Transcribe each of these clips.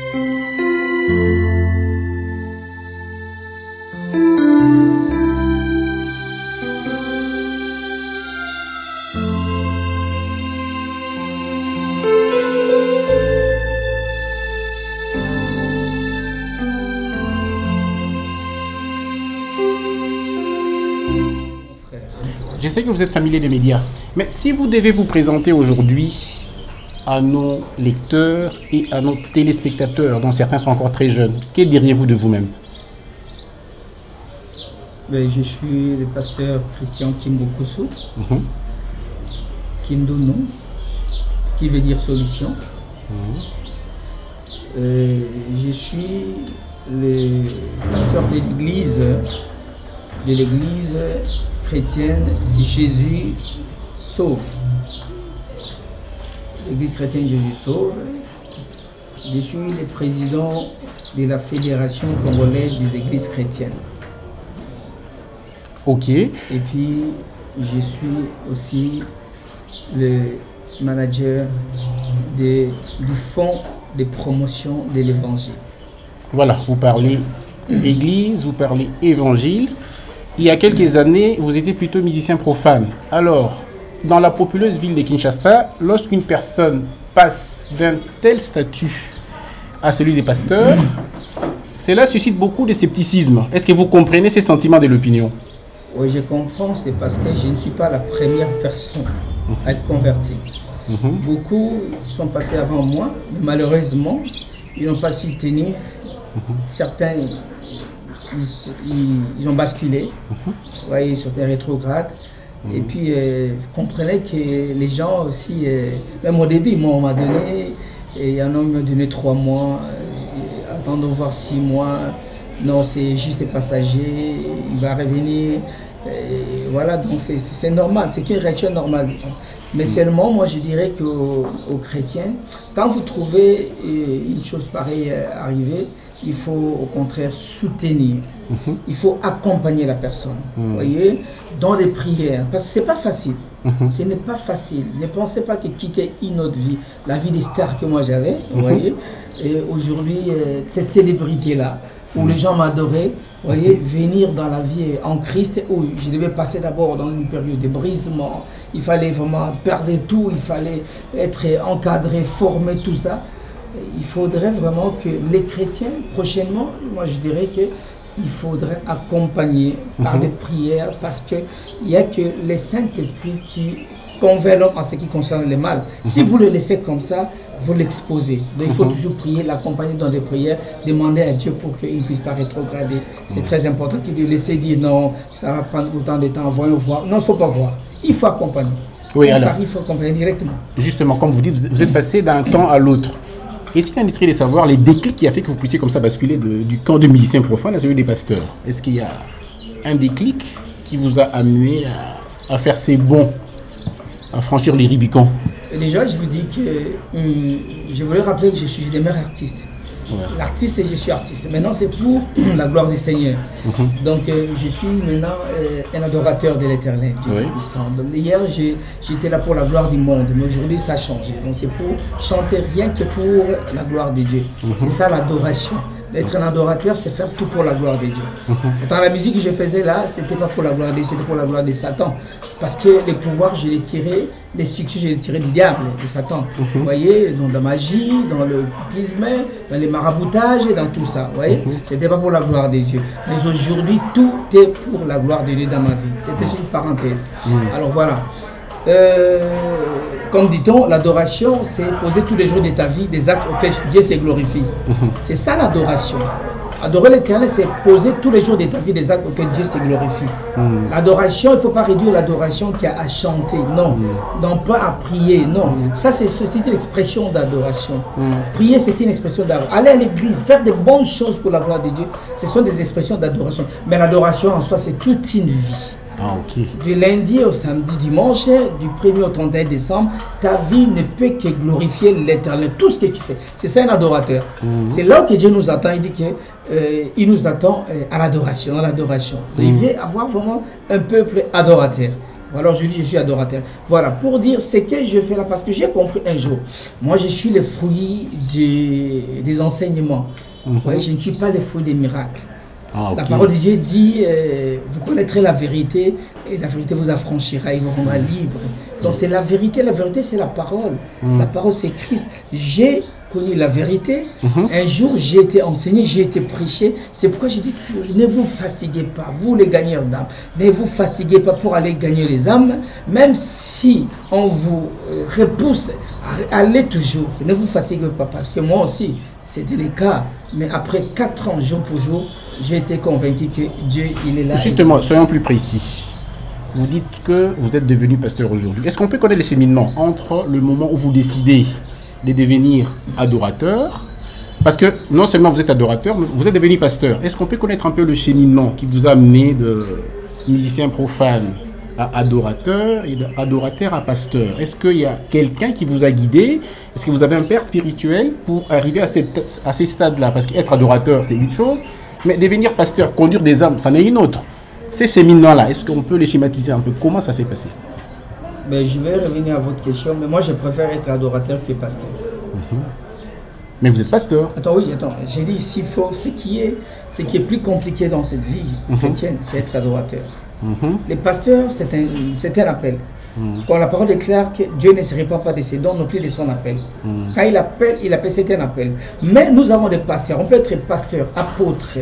Je sais que vous êtes familier des médias, mais si vous devez vous présenter aujourd'hui à nos lecteurs et à nos téléspectateurs, dont certains sont encore très jeunes, que diriez-vous de vous-même? Je suis le pasteur Christian Kimbokusu, Kindono, qui veut dire solution. Je suis le pasteur de l'église chrétienne Jésus sauve. L'église chrétienne Jésus sauve. Je suis le président de la Fédération congolaise des églises chrétiennes. Ok. Et puis, je suis aussi le manager du fonds de promotion de l'évangile. Voilà, vous parlez église, vous parlez évangile. Il y a quelques années, vous étiez plutôt musicien profane. Alors, dans la populeuse ville de Kinshasa, lorsqu'une personne passe d'un tel statut à celui des pasteurs, cela suscite beaucoup de scepticisme. Est-ce que vous comprenez ces sentiments de l'opinion? Oui, je comprends. C'est parce que je ne suis pas la première personne à être convertie. Beaucoup sont passés avant moi, mais malheureusement, ils n'ont pas su tenir. Certains, ils ont basculé, voyez, sur des rétrogrades. Et puis, vous comprenez que les gens aussi, même au début, moi, on m'a donné, et il y en a qui m'ont donné 3 mois, attendons voir 6 mois. Non, c'est juste passager, il va revenir. Et voilà, donc c'est normal, c'est une réaction normale. Mais seulement, moi, je dirais qu'aux chrétiens, quand vous trouvez une chose pareille arriver, il faut au contraire soutenir. Il faut accompagner la personne, voyez, dans des prières. Parce que ce n'est pas facile. Ce n'est pas facile. Ne pensez pas que quitter une autre vie, la vie des stars que moi j'avais, vous voyez, et aujourd'hui, cette célébrité-là, où les gens m'adoraient, vous voyez, venir dans la vie en Christ, où je devais passer d'abord dans une période de brisement, il fallait vraiment perdre tout, il fallait être encadré, formé, tout ça. Il faudrait vraiment que les chrétiens, prochainement, moi je dirais qu'il faudrait accompagner par des prières, parce qu'il n'y a que le Saint-Esprit qui convainc l'homme en ce qui concerne le mal. Si vous le laissez comme ça, vous l'exposez. Donc il faut toujours prier, l'accompagner dans des prières, demander à Dieu pour qu'il ne puisse pas rétrograder. C'est très important qu'il ne laisse dire non, ça va prendre autant de temps, voyons voir. Non, il ne faut pas voir. Il faut accompagner. Oui, alors, ça, il faut accompagner directement. Justement, comme vous dites, vous êtes passé d'un temps à l'autre. Est-il indiscret de savoir les déclics qui a fait que vous puissiez comme ça basculer du camp de musiciens profanes à celui des pasteurs? Est-ce qu'il y a un déclic qui vous a amené à faire ces bons, à franchir les Rubicons? Déjà, je vous dis que je voulais rappeler que je suis le meilleur artiste. L'artiste et je suis artiste. Maintenant, c'est pour la gloire du Seigneur. Donc, je suis maintenant un adorateur de l'Éternel, Dieu Tout-Puissant. Donc, hier, j'étais là pour la gloire du monde, mais aujourd'hui, ça a changé. Donc, c'est pour chanter rien que pour la gloire de Dieu. C'est ça l'adoration. D'être un adorateur, c'est faire tout pour la gloire de Dieu. Pourtant, la musique que je faisais là, c'était pas pour la gloire de Dieu, c'était pour la gloire de Satan. Parce que les pouvoirs, je les tirais, les succès, je les tirais du diable, de Satan. Vous voyez, dans la magie, dans le occultisme, dans les maraboutages, et dans tout ça. Vous voyez, c'était pas pour la gloire de Dieu. Mais aujourd'hui, tout est pour la gloire de Dieu dans ma vie. C'était une parenthèse. Alors voilà. Comme dit-on, l'adoration, c'est poser tous les jours de ta vie des actes auxquels Dieu se glorifie. C'est ça l'adoration. Adorer l'Éternel, c'est poser tous les jours de ta vie des actes auxquels Dieu se glorifie. L'adoration, il ne faut pas réduire l'adoration qui a à chanter, non. Non, pas à prier, non. Ça, c'est une expression d'adoration. Prier, c'est une expression d'adoration. Aller à l'église, faire des bonnes choses pour la gloire de Dieu, ce sont des expressions d'adoration. Mais l'adoration en soi, c'est toute une vie. Du lundi au samedi, dimanche, du 1er au 31 décembre, ta vie ne peut que glorifier l'Éternel, tout ce que tu fais. C'est ça un adorateur. C'est là que Dieu nous attend. Il dit qu'il nous attend à l'adoration. Il veut avoir vraiment un peuple adorateur. Alors je dis je suis adorateur. Voilà, pour dire ce que je fais là, parce que j'ai compris un jour. Moi je suis le fruit des enseignements. Ouais, je ne suis pas le fruit des miracles. Ah, okay. La parole de Dieu dit, vous connaîtrez la vérité et la vérité vous affranchira et vous rendra libre. Donc c'est la vérité c'est la parole. La parole c'est Christ. J'ai connu la vérité. Un jour j'ai été enseigné, j'ai été prêché. C'est pourquoi je dis toujours, ne vous fatiguez pas, vous les gagneurs d'âmes. Ne vous fatiguez pas pour aller gagner les âmes, même si on vous repousse, allez toujours. Ne vous fatiguez pas, parce que moi aussi, c'était le cas. Mais après 4 ans, jour pour jour, j'ai été convaincu que Dieu, il est là. Justement, soyons plus précis. Vous dites que vous êtes devenu pasteur aujourd'hui. Est-ce qu'on peut connaître le cheminement entre le moment où vous décidez de devenir adorateur, parce que non seulement vous êtes adorateur, mais vous êtes devenu pasteur. Est-ce qu'on peut connaître un peu le cheminement qui vous a amené de musicien profane à adorateur et d'adorateur à pasteur? Est-ce qu'il y a quelqu'un qui vous a guidé? Est-ce que vous avez un père spirituel pour arriver à ces stades-là? Parce qu'être adorateur, c'est une chose, mais devenir pasteur, conduire des âmes, c'en est une autre. Ces cheminements-là, est-ce qu'on peut les schématiser un peu? Comment ça s'est passé? Ben, je vais revenir à votre question, mais moi je préfère être adorateur que pasteur. Mais vous êtes pasteur. Attends, oui, attends. J'ai dit s'il faut, ce qui est plus compliqué dans cette vie chrétienne, c'est être adorateur. Les pasteurs, c'est un appel. Quand la parole déclare que Dieu ne se répand pas de ses dons, non plus de son appel. Quand il appelle, c'est un appel. Mais nous avons des pasteurs. On peut être pasteur, apôtre,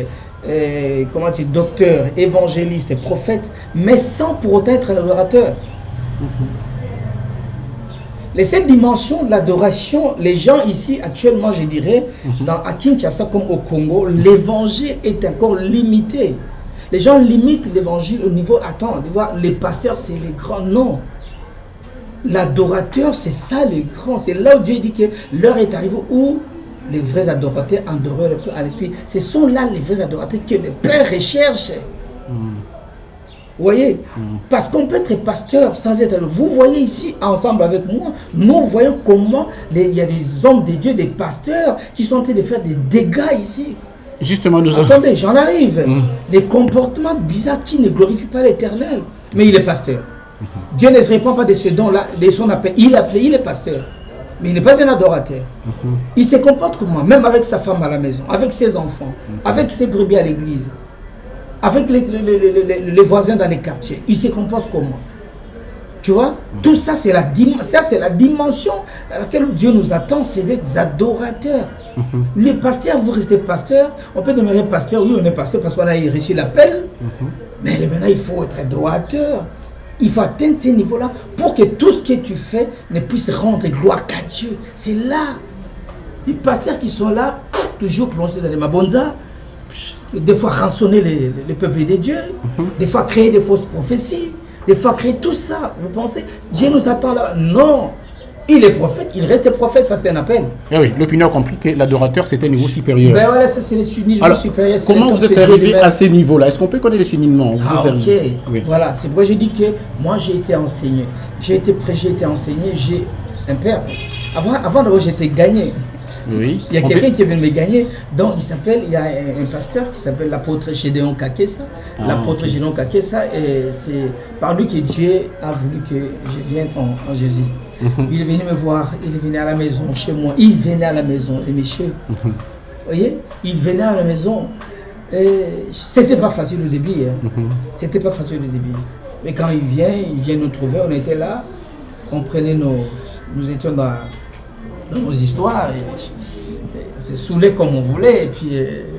comment dire, docteur, évangéliste, prophète, mais sans pour autant être un adorateur. Cette dimension de l'adoration, les gens ici actuellement, je dirais, à Kinshasa comme au Congo, l'évangile est encore limité. Les gens limitent l'évangile au niveau, attends, les pasteurs c'est les grands, non. L'adorateur c'est ça les grands, c'est là où Dieu dit que l'heure est arrivée où les vrais adorateurs adorent le Père à l'esprit. Ce sont là les vrais adorateurs que le Père recherche. Vous voyez, parce qu'on peut être pasteur sans être... Vous voyez ici, ensemble avec moi, nous voyons comment il y a des hommes de Dieu, des pasteurs qui sont en train de faire des dégâts ici. Justement, nous attendez, j'en arrive. Des comportements bizarres qui ne glorifient pas l'Éternel. Mais il est pasteur. Dieu ne se répand pas de ce don-là, de son appel. Il est pasteur. Mais il n'est pas un adorateur. Il se comporte comment? Même avec sa femme à la maison, avec ses enfants, avec ses brebis à l'église. Avec les voisins dans les quartiers, ils se comportent comment? Tu vois? Tout ça, c'est la dimension à laquelle Dieu nous attend, c'est des adorateurs. Les pasteurs, vous restez pasteur, on peut demeurer pasteur, oui, on est pasteur parce qu'on a reçu l'appel, mais maintenant, il faut être adorateur. Il faut atteindre ces niveaux-là pour que tout ce que tu fais ne puisse rendre gloire qu'à Dieu. C'est là. Les pasteurs qui sont là, toujours plongés dans les mabonzas, des fois rançonner les peuples de Dieu, des fois créer des fausses prophéties, des fois créer tout ça. Vous pensez, Dieu nous attend là? Non. Il est prophète, il reste prophète parce que c'est un appel. Eh oui, l'opinion a compris que l'adorateur c'était un niveau supérieur. Ben voilà, ça c'est le niveau supérieur. Comment vous êtes arrivé à ces niveaux-là? Est-ce qu'on peut connaître les cheminements? Ok, oui. Voilà, c'est pourquoi j'ai dit que moi j'ai été enseigné, j'ai été prêché, j'ai été enseigné, j'ai un père. Avant d'abord j'étais gagné. Oui. Il y a quelqu'un qui est venu me gagner, donc il y a un pasteur qui s'appelle l'apôtre Gédéon Kakessa. L'apôtre Gédéon Kakessa, et c'est par lui que Dieu a voulu que je vienne en Jésus. Il est venu me voir, il est venu à la maison, chez moi, il venait à la maison, les messieurs. Vous voyez, il venait à la maison. C'était pas facile au début. C'était pas facile au début. Mais quand il vient nous trouver, on était là, on prenait nous étions dans nos histoires, on s'est saoulé comme on voulait, et puis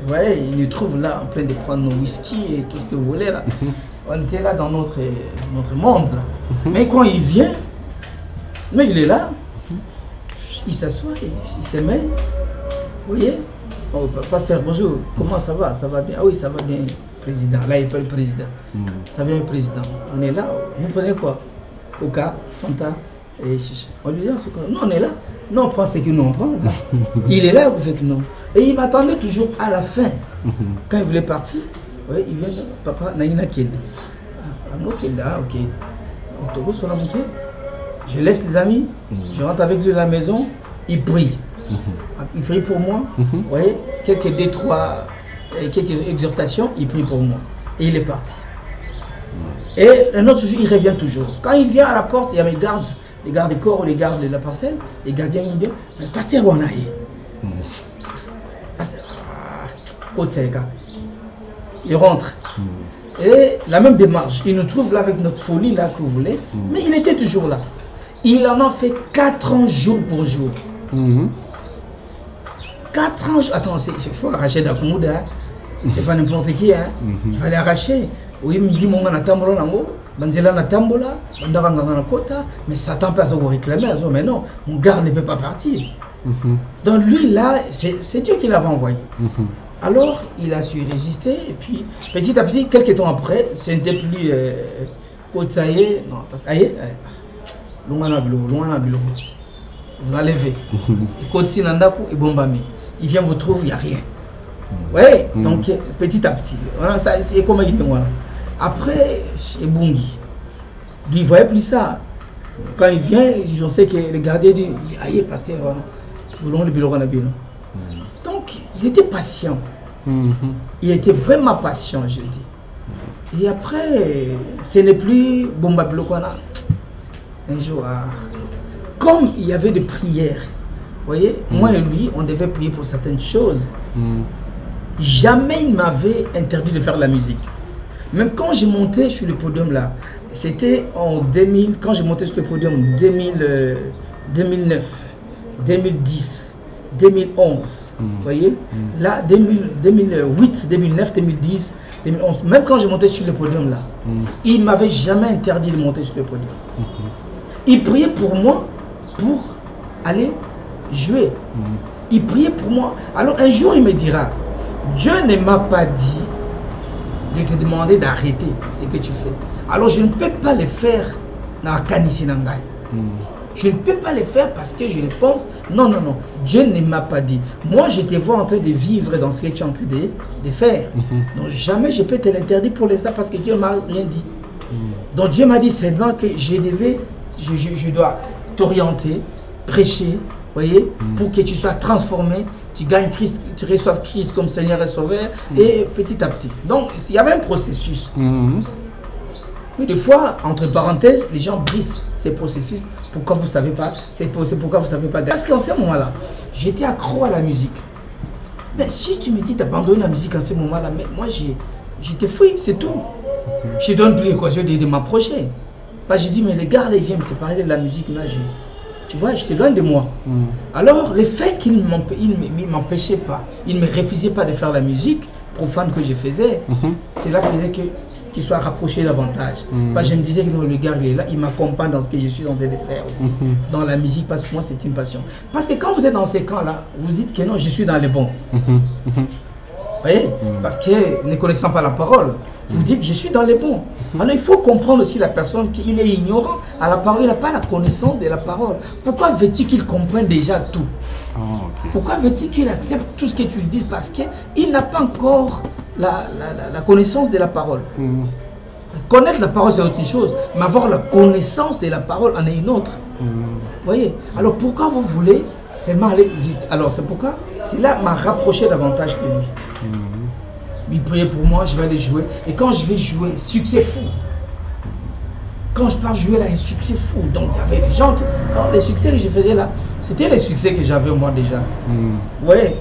voilà, il nous trouve là en train de prendre nos whisky et tout ce que vous voulez là. On était là dans notre monde là. Mais quand il vient, mais il est là, il s'assoit, il se met, vous voyez, oh, pasteur, bonjour, comment ça va? Ça va bien? Ah oui, ça va bien, président. Là, il n'est pas le président. Ça vient le président. On est là, vous prenez quoi? Coca, Fanta. Et on lui dit, c'est quoi? Non, on est là. Non, on prend ce que nous on prend. Il est là avec nous. Et il m'attendait toujours à la fin. Quand il voulait partir, ouais, il vient, papa, Naïna Kende. Ah, ok. Je laisse les amis, je rentre avec lui à la maison, il prie. Il prie pour moi. Vous voyez, quelques exhortations, il prie pour moi. Et il est parti. Et un autre jour, il revient toujours. Quand il vient à la porte, il y a mes gardes, les gardes du corps ou les gardes de la parcelle, les gardiens me disent, mais pasteur Wanaye. Il rentre. Et la même démarche, il nous trouve là avec notre folie là que vous voulez, mais il était toujours là. Il en a fait 4 ans jour pour jour. 4 ans, attends, il faut arracher d'Akumouda, hein. C'est pas n'importe qui, hein. Il fallait arracher. Oui, il me dit, mon gars, Banzela na tambola, na kota, mais Satan peut se réclamer, mais non, mon gars ne peut pas partir. Donc lui là, c'est Dieu qui l'avait envoyé. Alors il a su résister, et puis petit à petit, quelques temps après, ce n'était plus Kotaye, non, parce que vous enlevez. Il continue Nandaku et Bombami. Il vient vous trouver, il n'y a rien. Oui, donc petit à petit. Voilà, c'est comme il dit. Après, chez Bungi, lui, il ne voyait plus ça. Quand il vient, je sais que le gardien dit, aïe, pasteur, donc, il était patient. Il était vraiment patient, je dis. Et après, ce n'est plus Bomba Blokwana. Un jour, comme il y avait des prières, vous voyez, moi et lui, on devait prier pour certaines choses. Jamais il m'avait interdit de faire la musique. Même quand j'ai monté sur le podium là, c'était en 2000, quand j'ai monté sur le podium 2009, 2010, 2011, vous voyez, là 2008, 2009, 2010, 2011, même quand j'ai monté sur le podium là, il ne m'avait jamais interdit de monter sur le podium. Il priait pour moi pour aller jouer. Il priait pour moi. Alors un jour il me dira, Dieu ne m'a pas dit de te demander d'arrêter ce que tu fais. Alors je ne peux pas le faire dans la Kanisinangai. Je ne peux pas le faire parce que je le pense. Non, non, non. Dieu ne m'a pas dit. Moi, je te vois en train de vivre dans ce que tu es en train de faire. Donc jamais je peux te l'interdire pour ça parce que Dieu ne m'a rien dit. Donc Dieu m'a dit seulement que je dois t'orienter, prêcher, voyez, pour que tu sois transformé. Tu gagnes Christ, tu reçois Christ comme Seigneur et Sauveur, et petit à petit. Donc, il y avait un processus. Mais des fois, entre parenthèses, les gens brisent ces processus. Pourquoi vous ne savez pas? C'est pourquoi vous ne savez pas. Parce qu'en ce moment-là, j'étais accro à la musique. Mais si tu me dis d'abandonner la musique en ce moment-là, mais moi, j'étais fouillé, c'est tout. Je donne plus l'occasion de m'approcher. J'ai dit, mais les gars, ils viennent me séparer de la musique. Là, tu vois, j'étais loin de moi. Alors, le fait qu'il ne m'empêchait pas, il ne me refusait pas de faire la musique profane que je faisais, cela faisait qu'il soit rapproché davantage. Parce que je me disais que non, le gars, il est là, il m'accompagne dans ce que je suis en train de faire aussi. Dans la musique, parce que moi, c'est une passion. Parce que quand vous êtes dans ces camps-là, vous dites que non, je suis dans les bons. Vous voyez? Parce que ne connaissant pas la parole, vous dites je suis dans les bons. Alors il faut comprendre aussi la personne qu'il est ignorant à la parole, il n'a pas la connaissance de la parole. Pourquoi veux-tu qu'il comprenne déjà tout? Pourquoi veux-tu qu'il accepte tout ce que tu lui dis? Parce qu'il n'a pas encore la connaissance de la parole. Connaître la parole c'est autre chose, mais avoir la connaissance de la parole en est une autre. Vous voyez? Alors pourquoi vous voulez seulement aller vite? Alors c'est pourquoi cela m'a rapproché davantage que lui. Il priait pour moi, je vais aller jouer. Et quand je vais jouer, succès fou. Quand je pars jouer là, un succès fou. Donc il y avait des gens qui... Alors, les succès que je faisais là, c'était les succès que j'avais moi déjà. Vous voyez?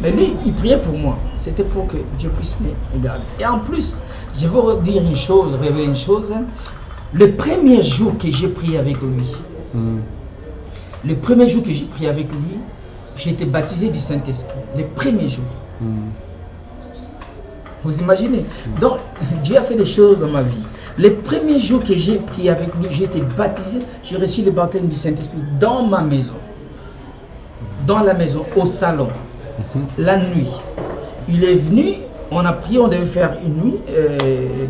Mais lui, il priait pour moi. C'était pour que Dieu puisse me regarder. Et en plus, je vais vous dire une chose, révéler une chose. Hein. Le premier jour que j'ai prié avec lui, le premier jour que j'ai prié avec lui, j'ai été baptisé du Saint-Esprit. Le premier jour. Vous imaginez? Donc, Dieu a fait des choses dans ma vie. Les premiers jours que j'ai prié avec lui, j'ai été baptisé, j'ai reçu le baptême du Saint-Esprit dans ma maison. Dans la maison, au salon, la nuit. Il est venu, on a prié, on devait faire une nuit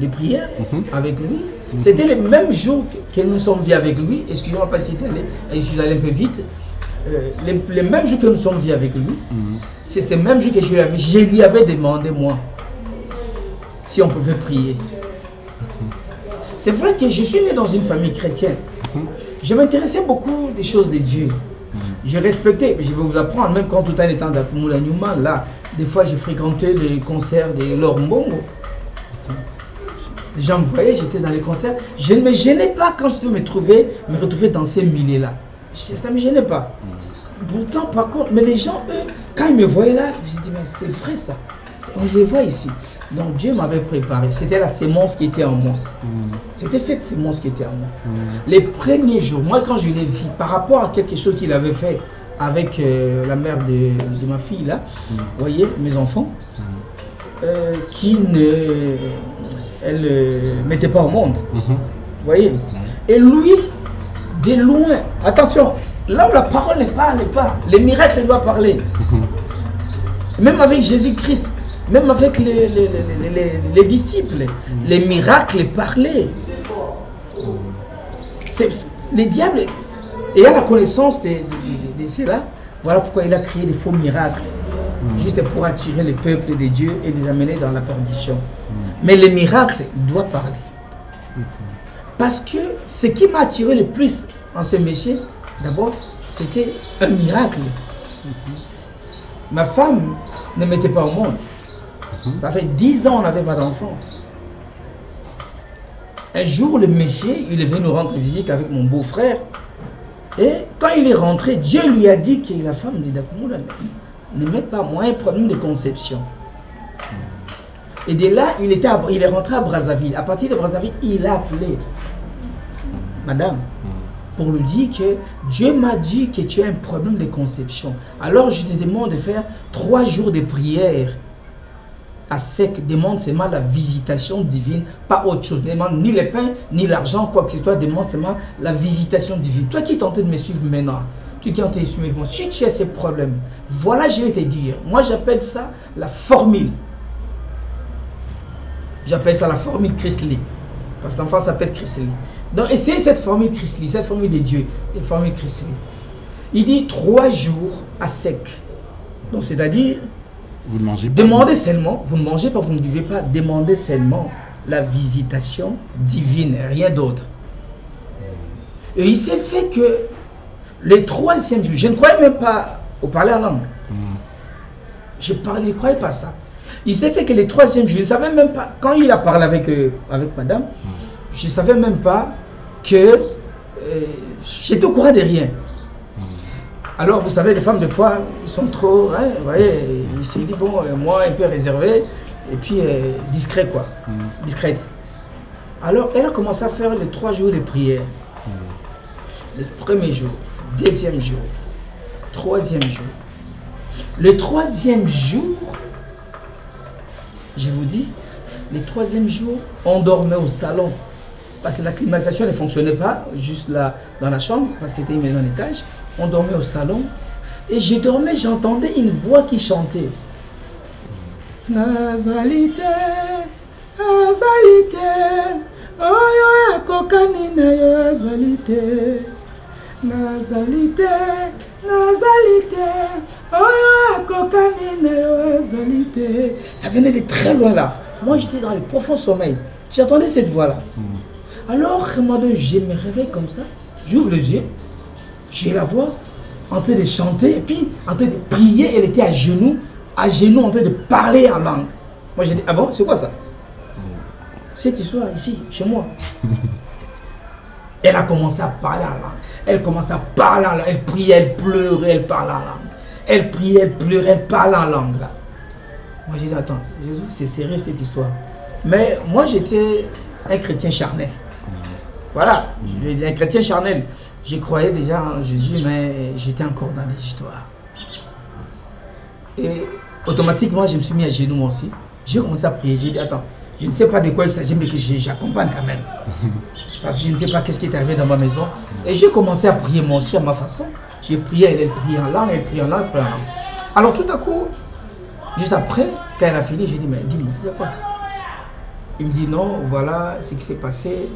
de prière avec lui. C'était le même jour que nous sommes venus avec lui. Excusez-moi parce que je suis allé un peu vite. Les mêmes jours que nous sommes venus avec lui, c'est ces mêmes jours que je lui avais demandé, moi, si on pouvait prier. C'est vrai que je suis né dans une famille chrétienne. Je m'intéressais beaucoup des choses de Dieu. Je respectais, je vais vous apprendre, même quand tout en étant d'Akumula Newman, là, des fois j'ai fréquenté les concerts de Laure Mbongo. Les gens me voyaient, j'étais dans les concerts. Je ne me gênais pas quand je me retrouver dans ces milieux-là. Ça ne me gênait pas. Pourtant, par contre, mais les gens, eux, quand ils me voyaient là, je me dis, mais c'est vrai ça. On les voit ici. Donc Dieu m'avait préparé. C'était la sémence qui était en moi. C'était cette sémence qui était en moi. Les premiers jours, moi quand je l'ai vu, par rapport à quelque chose qu'il avait fait avec la mère de ma fille là, vous voyez, mes enfants, qui ne mettait pas au monde. Vous voyez. Et lui, de loin, attention, là où la parole ne parle pas, les miracles doivent parler. Même avec Jésus-Christ, même avec les disciples, les miracles parlaient. Les diables ayant la connaissance de cela, voilà pourquoi il a créé des faux miracles, juste pour attirer le peuple de Dieu et les amener dans la perdition. Mais les miracles doivent parler. Parce que ce qui m'a attiré le plus en ce métier, d'abord, c'était un miracle. Ma femme ne mettait pas au monde. Ça fait 10 ans qu'on n'avait pas d'enfant. Un jour, le monsieur, il est venu nous rendre visite avec mon beau-frère. Et quand il est rentré, Dieu lui a dit que la femme de Dakumoula ne met pas moins un problème de conception. Et de là, il est rentré à Brazzaville. À partir de Brazzaville, il a appelé madame pour lui dire que Dieu m'a dit que tu as un problème de conception. Alors je te demande de faire 3 jours de prière à sec. Demande seulement la visitation divine, pas autre chose. Demande ni le pain, ni l'argent, quoi que ce soit. Demande seulement la visitation divine. Toi qui es tenté de me suivre maintenant, tu qui es tenté de suivre moi, si tu as ces problèmes, voilà, je vais te dire. Moi, j'appelle ça la formule. J'appelle ça la formule Chrisley. Parce que l'enfant s'appelle Chrisley. Donc, essayez cette formule Chrisley, cette formule de Dieu, la formule Chrisley. Il dit 3 jours à sec. Donc, c'est-à-dire, vous ne mangez pas. Demandez seulement, vous ne mangez pas, vous ne buvez pas, demandez seulement la visitation divine, rien d'autre. Et il s'est fait que le 3e jour, je ne croyais même pas au parler en langue. Je ne croyais pas ça. Il s'est fait que le 3e jour, je ne savais même pas, quand il a parlé avec madame, je ne savais même pas que j'étais au courant de rien. Alors, vous savez, les femmes, des fois, ils sont trop, hein, vous voyez, il s'est dit, bon, moi, un peu réservé, et puis discret, quoi, discrète. Alors, elle a commencé à faire les 3 jours de prière. Le 1er jour, 2e jour, 3e jour. Le 3e jour, je vous dis, le 3e jour, on dormait au salon. Parce que la climatisation ne fonctionnait pas, juste là, dans la chambre, parce que c'était une maison d'étage. On dormait au salon. Et je dormais, j'entendais une voix qui chantait. Nazalité, Nazalité, oyo kokani na yo Nazalité, Nazalité, Nazalité, oyo kokani na yo Nazalité. Ça venait de très loin là. Moi j'étais dans le profond sommeil. J'entendais cette voix-là. Alors, je me réveille comme ça, j'ouvre les yeux, j'ai la voix en train de chanter, et puis en train de prier, elle était à genoux en train de parler en langue. Moi j'ai dit, ah bon, c'est quoi ça? Cette histoire ici, chez moi. Elle a commencé à parler en langue. Elle commençait à parler en langue. Elle priait, elle pleurait, elle parlait en langue. Elle priait, elle pleurait, elle parlait en langue. Là. Moi j'ai dit, attends, Jésus, c'est sérieux cette histoire. Mais moi j'étais un chrétien charnel. Voilà, un chrétien charnel. Je croyais déjà en Jésus, mais j'étais encore dans les histoires. Et automatiquement, je me suis mis à genoux moi aussi. J'ai commencé à prier. J'ai dit, attends, je ne sais pas de quoi il s'agit, mais que j'accompagne quand même. Parce que je ne sais pas qu'est-ce qui est arrivé dans ma maison. Et j'ai commencé à prier moi aussi à ma façon. J'ai prié, elle priait en langue, elle priait en langue, elle priait en langue. Alors tout à coup, juste après, quand elle a fini, j'ai dit, mais dis-moi, il y a quoi? Il me dit, non, voilà ce qui s'est passé.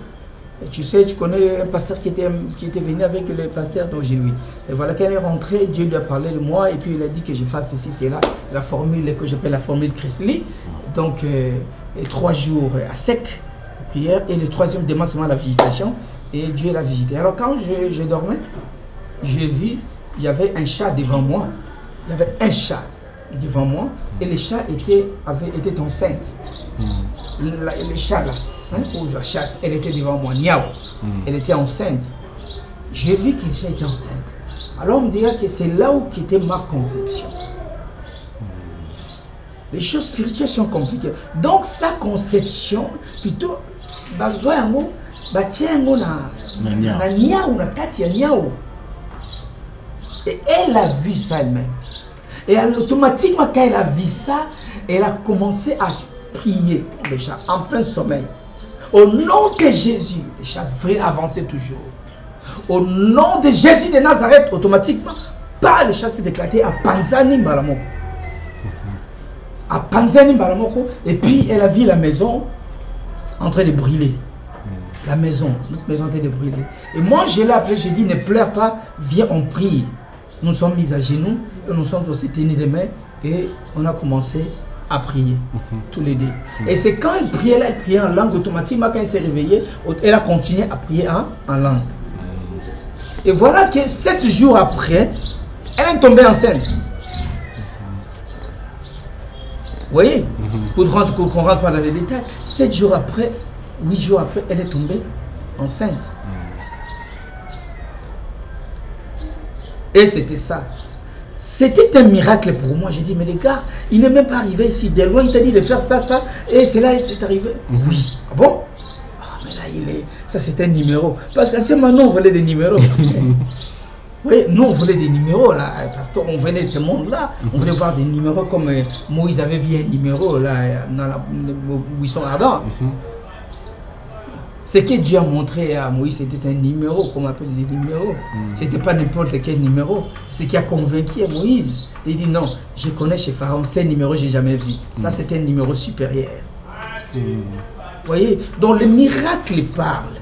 Et tu sais, tu connais un pasteur qui était venu avec le pasteur, donc j'ai lui. Et voilà, quand elle est rentrée, Dieu lui a parlé de moi, et puis il a dit que je fasse ceci, cela, la formule que j'appelle la formule Chrisley. Donc, 3 jours à sec, prière, et le 3e demande seulement la visitation, et Dieu l'a visité. Alors, quand je dormais, j'ai vu, il y avait un chat devant moi. Il y avait un chat devant moi, et le chat était enceinte. Le chat là. hein, où la chatte, elle était devant moi, niao. Elle était enceinte. J'ai vu que Aïcha était enceinte. Alors on me dirait que c'est là où était ma conception. Les choses spirituelles sont compliquées. Donc sa conception, plutôt, bazwa yango, batia yango na niao, na kati ya niao. Et elle a vu ça elle-même. Et automatiquement, quand elle a vu ça, elle a commencé à prier déjà en plein sommeil. Au nom de Jésus, le chat vrai avancer toujours. Au nom de Jésus de Nazareth, automatiquement, par le chat s'est éclaté à Panzani Balamoko. À Panzani Balamoko, et puis elle a vu la maison en train de brûler. La maison, notre maison était de brûler. Et moi, je l'ai appelé, j'ai dit, ne pleure pas, viens, on prie. Nous sommes mis à genoux, et nous sommes aussi tenus des mains, et on a commencé à prier, tous les deux. Et c'est quand elle priait en langue, automatiquement, quand elle s'est réveillée, elle a continué à prier en langue. Et voilà que 7 jours après, elle est tombée enceinte. Vous voyez, pour qu'on rentre pas dans les détails, 7 jours après, 8 jours après, elle est tombée enceinte. Et c'était ça. C'était un miracle pour moi. J'ai dit, mais les gars, il n'est même pas arrivé ici. De loin, il t'a dit de faire ça, ça. Et c'est là qu'il est arrivé. Oui. Ah bon? Ah, mais là, il est... Ça, c'est un numéro. Parce qu'à ce moment, nous, on voulait des numéros. Oui, nous, on voulait des numéros, là. Parce qu'on venait de ce monde-là. On voulait voir des numéros comme Moïse avait vu un numéro, là, dans la buisson ardent. Ce que Dieu a montré à Moïse, c'était un numéro, comme on appelle des numéros. Ce n'était pas n'importe quel numéro. Ce qui a convaincu Moïse. Il dit non, je connais chez Pharaon, ces numéros, je n'ai jamais vu. Ça, c'était un numéro supérieur. Vous voyez? Donc, le miracle parle.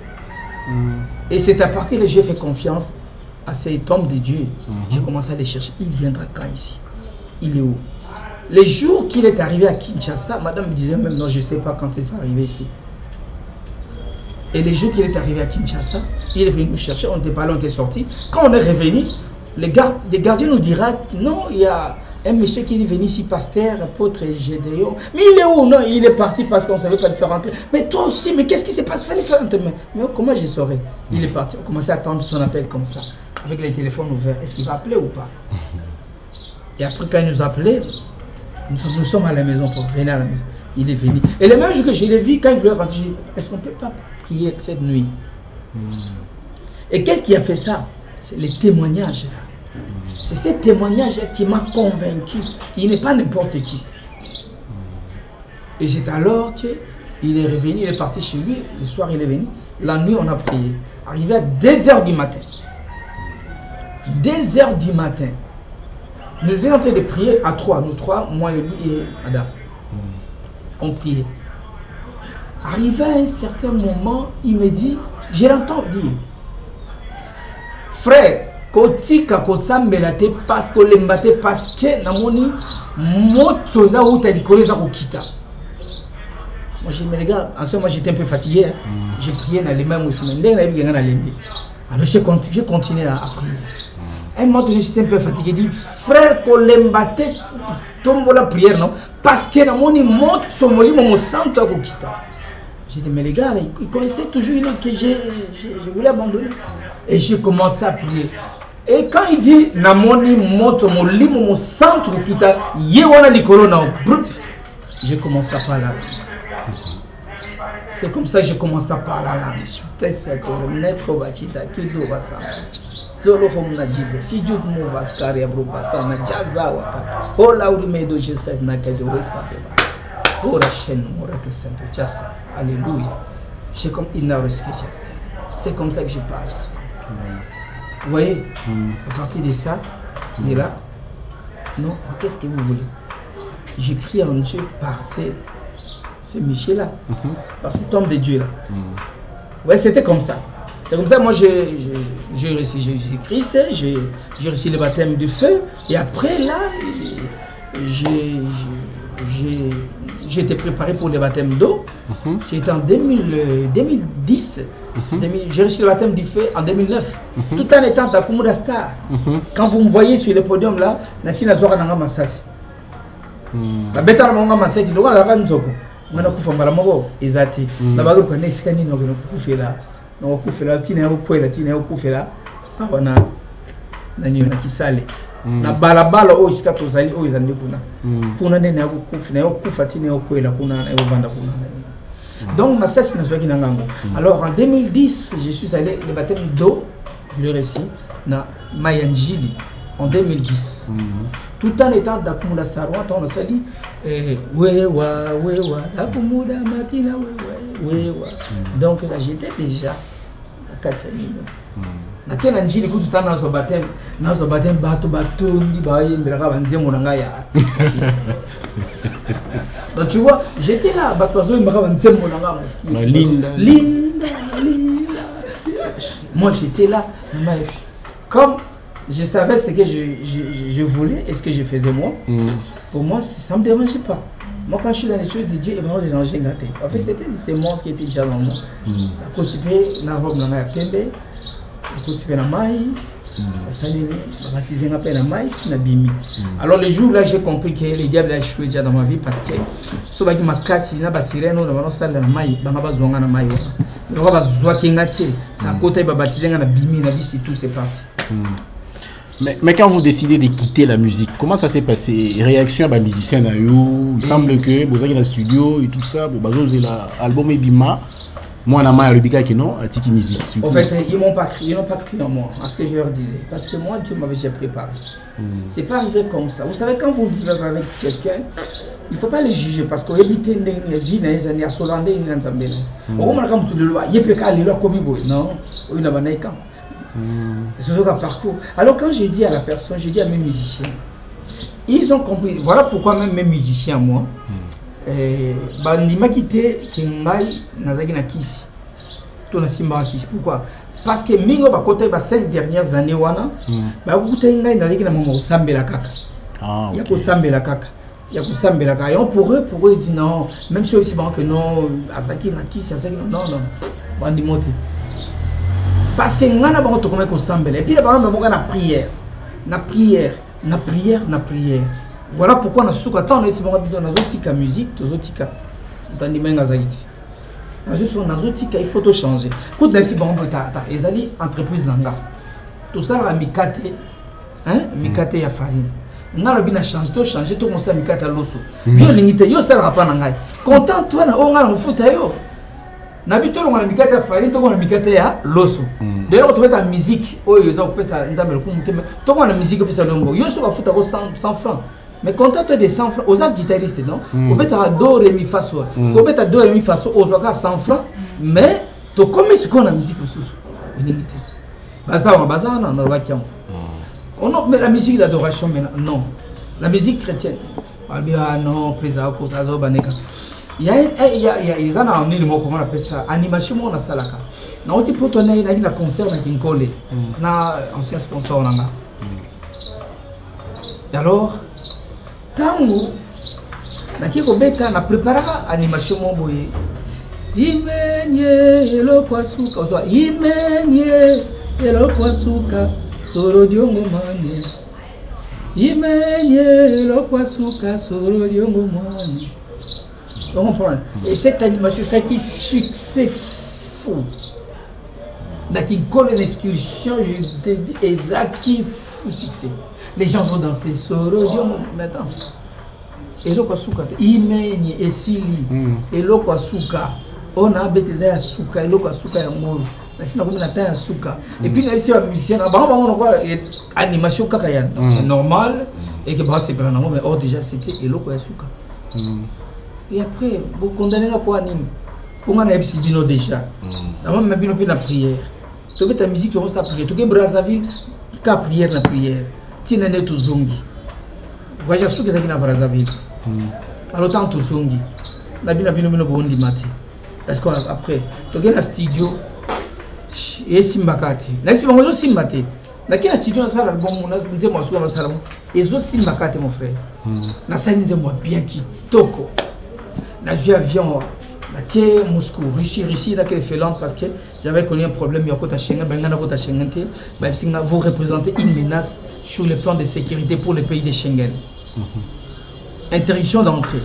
Et c'est à partir de j'ai fait confiance à cet homme de Dieu. J'ai commencé à les chercher. Il viendra quand ici? Il est où? Les jours qu'il est arrivé à Kinshasa, madame me disait même non, je ne sais pas quand il va arriver ici. Et les jours qu'il est arrivé à Kinshasa, il est venu nous chercher, on n'était pas là, on était sortis. Quand on est revenu, les gardiens nous diront non, il y a un monsieur qui est venu ici, pasteur, apôtre Gédéon. Mais il est où? Non, il est parti parce qu'on ne savait pas le faire rentrer. Mais toi aussi, mais qu'est-ce qui s'est passé? Il fallait faire rentrer. Mais comment je saurais? Il est parti, on commençait à attendre son appel comme ça, avec les téléphones ouverts. Est-ce qu'il va appeler ou pas? Et après, quand il nous appelait, nous sommes à la maison pour venir à la maison. Il est venu. Et le même jour que je l'ai vu, quand il voulait rentrer, j'ai dit, est-ce qu'on ne peut pas prier cette nuit? Et qu'est-ce qui a fait ça? C'est les témoignages. C'est ces témoignages qui m'a convaincu. Il n'est pas n'importe qui. Et c'est alors qu'il est revenu, il est parti chez lui. Le soir, il est venu. La nuit, on a prié. Arrivé à 2 h du matin. 2 h du matin. Nous étions en train de prier à 3. Nous 3, moi et lui et Adam. On priait. Arrivé à un certain moment, il me dit, je l'entends dire, frère, kotika kosambelate parce que l'embate parce que namoni motoza ou talikoliza kokita. Moi je me regarde, en ce moment j'étais un peu fatigué, hein. J'ai prié dans les mêmes semaines, alors j'ai continué à prier. Un moment donné j'étais un peu fatigué, il dit, frère, kolembate tombe la prière, non? Parce que namoni motomoli mo santo kokita. J'ai dit, mais les gars, ils connaissaient toujours que je voulais abandonner. Et j'ai commencé à prier. Et quand il dit, Namoni moto mo limo mo centre kita, yewana likolo na brut, j'ai commencé à parler. C'est comme ça que j'ai commencé à parler la langue. Zolo homna jize si juk mo vaskari abro basana jaza wakati. Ola urimedo je set na kajo sa. Ora chen mora que santo jasa. Alléluia. C'est comme c'est comme ça que je parle. Vous voyez, à partir de ça, il est là. Non, qu'est-ce que vous voulez? J'ai crié en Dieu par ce Michel-là, par cet homme de Dieu-là. Ouais, c'était comme ça. C'est comme ça, moi j'ai reçu Jésus-Christ, j'ai reçu le baptême de feu, et après là, j'ai été préparé pour le baptême d'eau. C'était en 2010. J'ai reçu le baptême du feu en 2009. Tout en étant à Kumura Star. Quand vous me voyez sur le podium là, Nassi Nazora Nanga Massasi. La bête à la Manga Massaki, Moi, je suis malade, exacté. D'abord, je connais ce que nous avons là. Nous avons fait là, tu n'es pas là, tu n'es pas là. On a qui sale. Na balabala o iska tozali o izande kuna. Kuna nene ya kufi na yo kufa tine yo kwela kuna na yo vanda kuna. Donc ma sœur n'a pas ngango. Alors en 2010, je suis allé le baptême d'eau, le récit na Mayanjili en 2010. Tout en étant d'Akumula Sarwa, on a sali wewa Akumula Matina wewa. Donc là j'étais déjà à 4 Naquele anjili que tu as dans ce baptême, bateau, donc tu vois, j'étais là, Linda. Moi j'étais là, comme je savais ce que je voulais et ce que je faisais moi, pour moi ça ne me dérangeait pas. Moi quand je suis dans les choses de Dieu, il m'a dérangé gâté. En fait c'était ces monstres qui étaient déjà dans moi. À côté de la robe, dans la pembe. Alors le jour là j'ai compris que le diable a échoué déjà dans ma vie parce que ce qui m'a cassé na basireno na bano sala na mai banga bazonga na mai on va bazwa kingati na côté ba baptiser na bimi na bisi tout c'est parti. Mais quand vous décidez de quitter la musique, comment ça s'est passé? Réaction à musicien na yo, il semble que vous avez dans le studio et tout ça, vous avez l'album Ebima. Moi, je suis dit que non, à musique. En fait, ils n'ont pas crié en moi, à ce que je leur disais. Parce que moi, Dieu m'avait déjà préparé. C'est pas arrivé comme ça. Vous savez, quand vous vivez avec quelqu'un, il ne faut pas le juger. Parce que vous habitez dans les années à Solandé, il y a un Zambé. Au moment où tu le vois, il y a quelqu'un qui est là comme il non, il n'y a pas de cas. C'est ce parcours. Alors, quand je dis à la personne, je dis à mes musiciens, ils ont compris. Voilà pourquoi même mes musiciens, moi, bandima quitté kengai nazaki na kisi to na simba kisi. Pourquoi? Parce que mingo ba côté ba 5 dernières années wana ba kuté ngai nazaki na momo sambela kaka ya ko sambela kaka ya ko sambela kaka et pour eux ils disent non, même si aussi bon que non azaki na kisi azaki non bandi moté parce que ngana ba to comme ko sambela et puis là ba mo na prière voilà pourquoi nous sommes attendus ici pour la musique, il faut tout changer. Quand nous sommes les alliés entreprises langa, tout ça la mikate, mikate ya farine. Nous avons changé, tout changer, tout commencer mikate à l'osso. Bien limité, yo ça pas nangai. Content toi na on a le foot yo. N'habite on a mikate ya farine, tout on a mikate ya l'osso. D'ailleurs, tu mets ta musique, oh ils ont fait ça, ils ont tout on a musique puis ça longo. Yo ça va foutre 100 francs. Mais quand tu as des 100 francs, aux autres guitaristes, non? On peut avoir 2 remi faso. On peut avoir 2 remi faso, aux autres 100 francs. Mais tu connais ce qu'on a musique au sous. Mais la musique d'adoration, non. La musique chrétienne. Non, président, il y a un mot, comment on appelle ça? Animation, on a ça là. On a pour tourner un concert dans Kinkole. On a un ancien sponsor. Et alors, tangu nakiko beka na prepara animation moboye imenye eloko suka ozwa imenye eloko suka soro diongo mane imenye eloko suka soro diongo mane. On comprend. Et cette animation c'est qui succès fou nakiko l'excursion je te dis exact qui fou succès. Les gens vont danser. Soro diongo maintenant. Eloko suka imenye esili. Eloko suka. On a beteza ya suka, eloko suka ya ngolo. Na sina comme na ta ya suka. Et puis na si ba musicien na ba on quoi animation kaka ya normal et que ba c'est pas normal mais oh déjà c'était eloko ya suka. Et après vous condamnez la pour anime. Pour moi na bino déjà. Na même bino pe na prière. Tu mets ta musique commence à prier. Tu que Brazzaville ka prière na prière. Tinende tuzungi. Voyage sous que ça qui na Brazzaville. Alors tant tuzungi. Na bino bondi mati. Est-ce qu'après tu gagnes un studio et simbakati. Na simbango simbate. Na kila studio ça l'album na nze moi sous na salon. Ezo simbakati mon frère. Na ça nze moi bien kitoko. Na vu avion na ke Moscou, Russie là que fait lente parce que j'avais connu un problème ya kota Schengen, bangana kota Schengen te, ba singa vous représentez une menace sur le plan de sécurité pour le pays de Schengen. Interdiction d'entrée.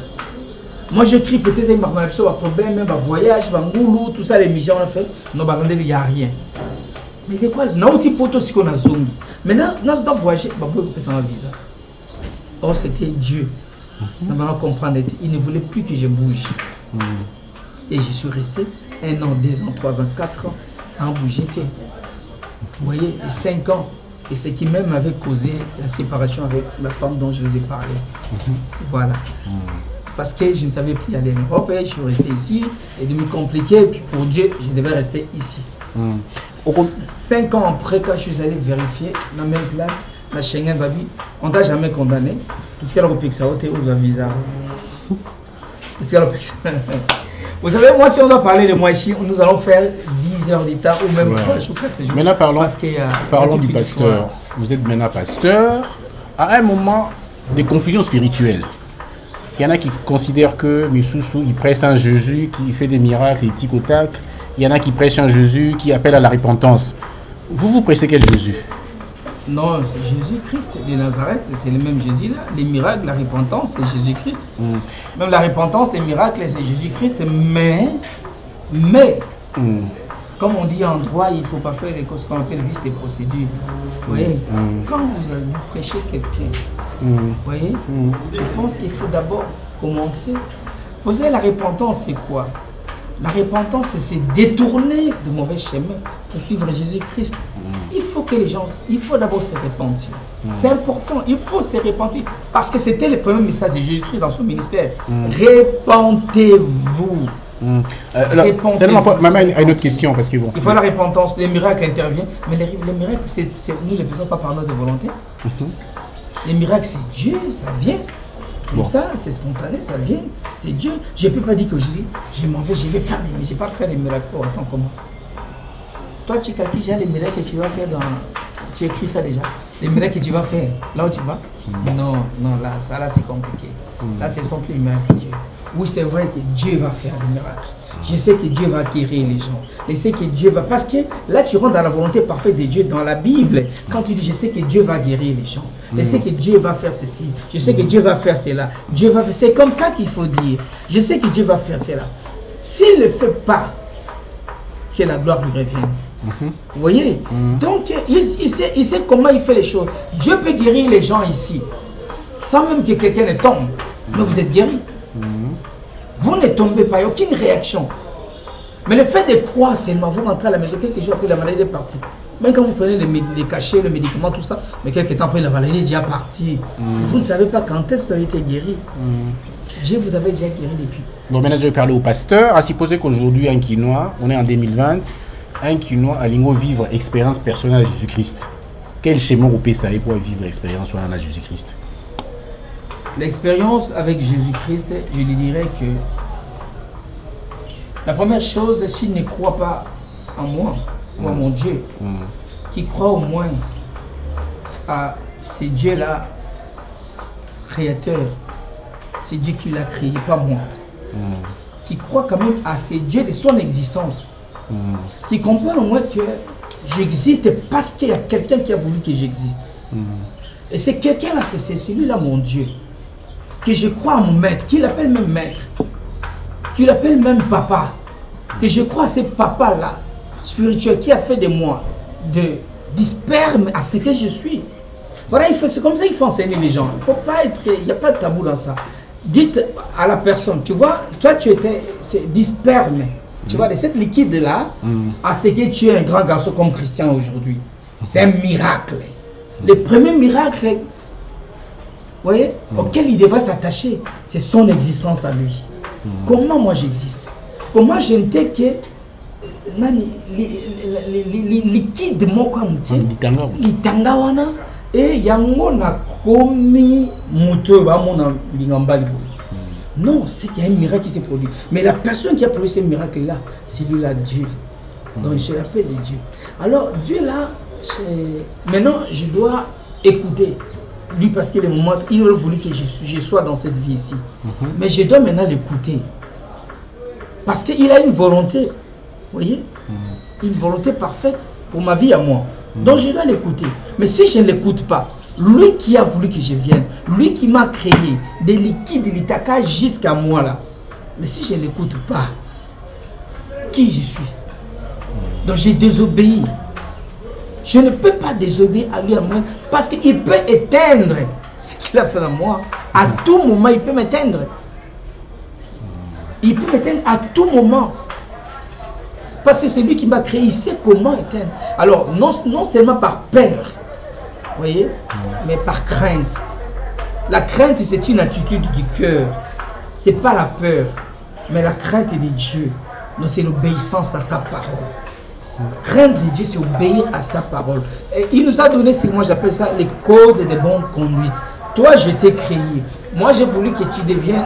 Moi j'écris peut-être un problème, même un voyage, un goulou, tout ça, les missions on a fait. Non, il n'y a rien. Mais c'est quoi? Non, tu peux aussi qu'on a zongi. Maintenant, dans le voyage, on peut faire un visa. Or, c'était Dieu. Maintenant, comprendre, il ne voulait plus que je bouge. Et je suis resté 1 an, 2 ans, 3 ans, 4 ans à en bouger. Vous voyez, 5 ans. Et ce qui même avait causé la séparation avec la femme dont je vous ai parlé. Voilà. Parce que je ne savais plus aller en Europe, je suis resté ici, et de me compliquer, et puis pour Dieu, je devais rester ici. 5 ans après, quand je suis allé vérifier, dans la même place, la Schengen Babi, on t'a jamais condamné. Tout ce qu'elle a repris, ça a été un visa. Vous savez, moi, si on doit parler de moi ici, nous allons faire 10 heures d'état ou même 3 ou 4 jours. Maintenant, parlons du pasteur. Vous êtes maintenant pasteur. À un moment, des confusions spirituelles. Il y en a qui considèrent que Misusu, il prêche un Jésus qui fait des miracles et tic au tac. Il y en a qui prêchent un Jésus qui appelle à la repentance. Vous prêchez quel Jésus? Non, c'est Jésus-Christ de Nazareth, c'est le même Jésus là. Les miracles, la repentance, c'est Jésus-Christ. Même la repentance, les miracles, c'est Jésus-Christ. Mais, comme on dit en droit, il ne faut pas faire ce qu'on appelle vice des procédures. Vous voyez, quand vous prêchez quelqu'un, vous voyez, je pense qu'il faut d'abord commencer. Vous savez, la repentance, c'est quoi? La repentance, c'est se détourner de mauvais chemins pour suivre Jésus-Christ. Il faut que les gens, il faut d'abord se repentir. C'est important, il faut se repentir. Parce que c'était le premier message de Jésus-Christ dans son ministère. Repentez-vous. Maman a une autre question. Parce que bon, il faut la repentance, les miracles interviennent. Mais les miracles, nous ne les faisons pas par notre volonté. Les miracles, c'est Dieu, ça vient. Comme ça, c'est spontané, ça vient. C'est Dieu. Je ne peux pas dire que je m'en vais, je vais faire des miracles. Je ne vais pas faire des miracles. Oh, attends, comment? Toi, tu calcules déjà les miracles que tu vas faire dans... Tu écris ça déjà. Les miracles que tu vas faire, là où tu vas? Non, là c'est compliqué. Là, ce sont plus les miracles de Dieu. Oui, c'est vrai que Dieu va faire des miracles. Je sais que Dieu va guérir les gens. Je sais que Dieu va... Parce que là, tu rentres dans la volonté parfaite de Dieu dans la Bible. Quand tu dis, je sais que Dieu va guérir les gens. Je sais que Dieu va faire ceci. Je sais que Dieu va faire cela. Dieu va faire... C'est comme ça qu'il faut dire. Je sais que Dieu va faire cela. S'il ne le fait pas, que la gloire lui revienne. Vous voyez? Donc, il sait comment il fait les choses. Dieu peut guérir les gens ici, sans même que quelqu'un ne tombe. Mais vous êtes guéri. Vous ne tombez pas, il n'y a aucune réaction. Mais le fait de croire seulement, vous rentrez à la maison, quelques jours après la maladie est partie. Même quand vous prenez les cachets, le médicament, tout ça, mais quelques temps après la maladie est déjà partie. Vous ne savez pas quand est-ce que vous avez été guéri. Dieu vous avait déjà guéri depuis. Bon, maintenant je vais parler au pasteur. À supposer qu'aujourd'hui, un Quinois, on est en 2020, un Quinois a lingo vivre expérience personnelle à Jésus-Christ. Quel schéma vous peut savoir pour vivre expérience à Jésus-Christ? L'expérience avec Jésus-Christ, je lui dirais que la première chose, s'il ne croit pas en moi ou en mon Dieu, qui croit au moins à ce Dieu-là, créateur, c'est Dieu qui l'a créé, pas moi, qui croit quand même à ce Dieu de son existence, qui comprend au moins que j'existe parce qu'il y a quelqu'un qui a voulu que j'existe. Et c'est quelqu'un-là, c'est celui-là mon Dieu. Que je crois à mon maître, qu'il appelle même maître, qu'il appelle même papa, que je crois à ce papa-là, spirituel, qui a fait de moi, du sperme à ce que je suis. Voilà, c'est comme ça qu'il faut enseigner les gens. Il faut pas être, il n'y a pas de tabou dans ça. Dites à la personne, tu vois, toi tu étais du sperme, tu vois, de cette liquide-là, à ce que tu es un grand garçon comme Christian aujourd'hui. C'est un miracle. Le premier miracle, vous voyez, auquel il devrait s'attacher, c'est son existence à lui. Comment moi j'existe? Comment j'aime que les liquides moi comme litangawana et yango na komi muto ba mona lingambali. Non, c'est qu'il y a un miracle qui s'est produit. Mais la personne qui a produit ce miracle-là, c'est lui là, Dieu. Donc je l'appelle Dieu. Alors Dieu là, maintenant je dois écouter. Lui parce qu'il est moment, il aurait voulu que je sois dans cette vie ici. Mais je dois maintenant l'écouter. Parce qu'il a une volonté, vous voyez, une volonté parfaite pour ma vie à moi. Donc je dois l'écouter. Mais si je ne l'écoute pas, lui qui a voulu que je vienne, lui qui m'a créé des liquides, l'itaka jusqu'à moi là, Mais si je ne l'écoute pas, qui je suis? Donc j'ai désobéi. Je ne peux pas désobéir à lui à moi parce qu'il peut éteindre ce qu'il a fait en moi. À tout moment, il peut m'éteindre. Il peut m'éteindre à tout moment. Parce que c'est lui qui m'a créé, il sait comment éteindre. Alors, non seulement par peur, vous voyez, mais par crainte. La crainte, c'est une attitude du cœur. Ce n'est pas la peur, mais la crainte de Dieu. Donc, c'est l'obéissance à sa parole. Craindre Dieu, c'est obéir à sa parole. Et il nous a donné, moi j'appelle ça les codes de bonne conduite. Toi, je t'ai créé. Moi, j'ai voulu que tu deviennes,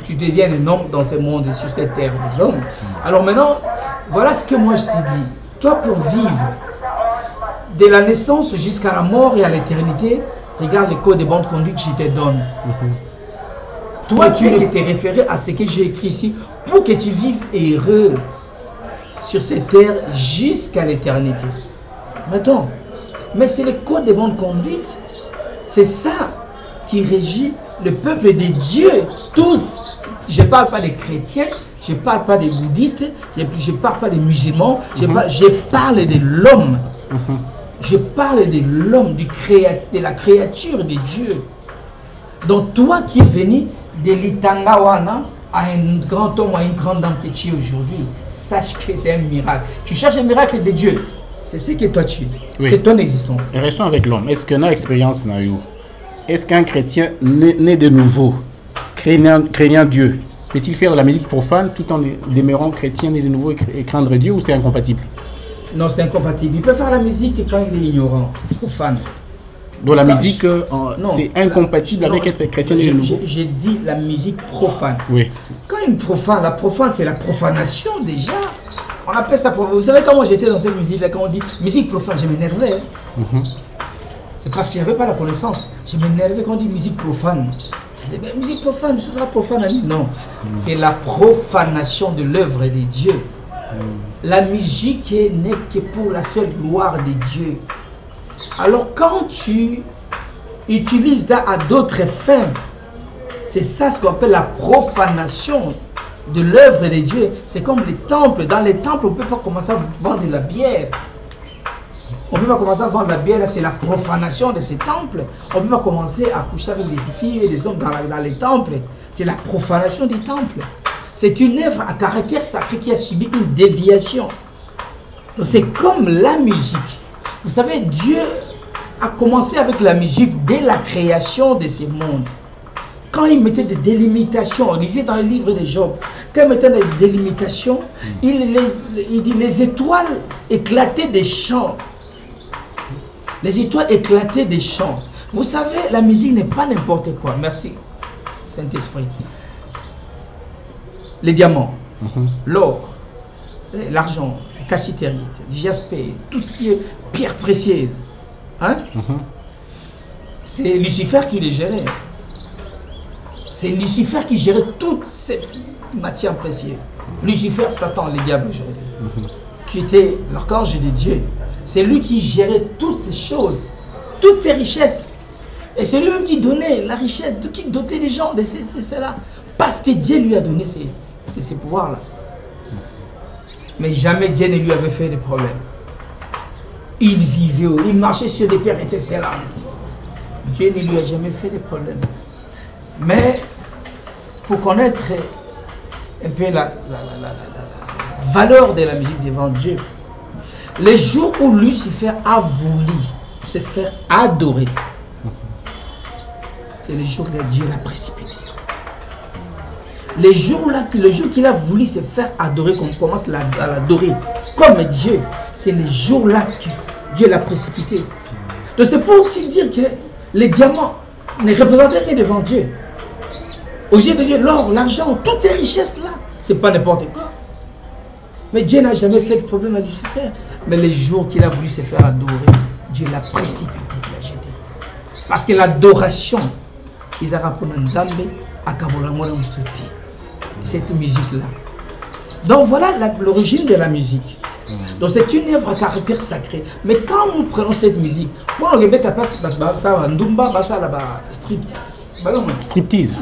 tu deviennes un homme dans ce monde et sur cette terre des hommes. Alors maintenant, voilà ce que moi je t'ai dit. Toi, pour vivre de la naissance jusqu'à la mort et à l'éternité, regarde les codes de bonne conduite que je te donne. Toi, tu es été référé à ce que j'ai écrit ici pour que tu vives heureux sur cette terre jusqu'à l'éternité. Maintenant, mais c'est le code de bonne conduite. C'est ça qui régit le peuple de Dieu, tous. Je ne parle pas des chrétiens, je ne parle pas des bouddhistes, je ne parle pas des musulmans, je parle de l'homme. Je parle de l'homme, de la créature de Dieu. Donc toi qui es venu de l'Itangawana à un grand homme, à une grande dame que tu es aujourd'hui, sache que c'est un miracle. Tu cherches un miracle de Dieu. C'est ce que toi tu es. Oui. C'est ton existence. Et restons avec l'homme. Est-ce qu'on a expérience dans you? Est-ce qu'un chrétien né de nouveau, craignant Dieu, peut-il faire de la musique profane tout en demeurant chrétien né de nouveau et craindre Dieu, ou c'est incompatible? Non, c'est incompatible. Il peut faire la musique quand il est ignorant, profane. Donc la musique, c'est incompatible avec être chrétien né de nouveau. J'ai dit la musique profane. Oui. Quand il profane, la profane, c'est la profanation déjà. On appelle ça profane. Vous savez quand moi j'étais dans cette musique-là, quand on dit musique profane, je m'énervais. C'est parce que je n'avais pas la connaissance. Je m'énervais quand on dit musique profane. Je disais, mais musique profane, je serai profane. Non, c'est la profanation de l'œuvre de Dieu. La musique n'est que pour la seule gloire de Dieu. Alors quand tu utilises ça à d'autres fins, c'est ça ce qu'on appelle la profanation de l'œuvre de Dieu. C'est comme les temples. Dans les temples, on ne peut pas commencer à vendre de la bière. On ne peut pas commencer à vendre la bière, c'est la profanation de ces temples. On ne peut pas commencer à coucher avec des filles et des hommes dans les temples. C'est la profanation des temples. C'est une œuvre à caractère sacré qui a subi une déviation. C'est comme la musique. Vous savez, Dieu a commencé avec la musique dès la création de ce monde. Quand il mettait des délimitations, on lisait dans le livre de Job, quand il mettait des délimitations, il dit les étoiles éclataient des chants. Les étoiles éclataient des chants. Vous savez, la musique n'est pas n'importe quoi. Merci, Saint-Esprit. Les diamants, l'or, l'argent, la cassitérite, le jaspé, tout ce qui est pierre précieuse. Hein? C'est Lucifer qui les gérait. C'est Lucifer qui gérait toutes ces matières précieuses. Lucifer, Satan, les diables aujourd'hui. Qui était l'archange de Dieu. C'est lui qui gérait toutes ces choses, toutes ces richesses. Et c'est lui-même qui donnait la richesse, qui dotait les gens de cela. Parce que Dieu lui a donné ces pouvoirs-là. Mais jamais Dieu ne lui avait fait de problème. Il vivait, il marchait sur des pierres étincelantes. Dieu ne lui a jamais fait de problème. Mais pour connaître un peu la valeur de la musique devant Dieu, les jours où Lucifer a voulu se faire adorer, c'est le jour où Dieu l'a précipité. Le jour qu'il a voulu se faire adorer, qu'on commence à l'adorer comme Dieu, c'est le jour-là que Dieu l'a précipité. Donc c'est pour te dire que les diamants ne représentaient rien devant Dieu. Au yeux de Dieu, l'or, l'argent, toutes ces richesses-là, c'est pas n'importe quoi. Mais Dieu n'a jamais fait de problème à Lucifer. Mais les jours qu'il a voulu se faire adorer, Dieu l'a précipité, il l'a jeté. Parce que l'adoration, ils ont rappelé Nzambe à Kabolamora Moussouti. Cette musique-là. Donc voilà l'origine de la musique. Donc c'est une œuvre à caractère sacré. Mais quand nous prenons cette musique, pour nous remettre à place, striptease.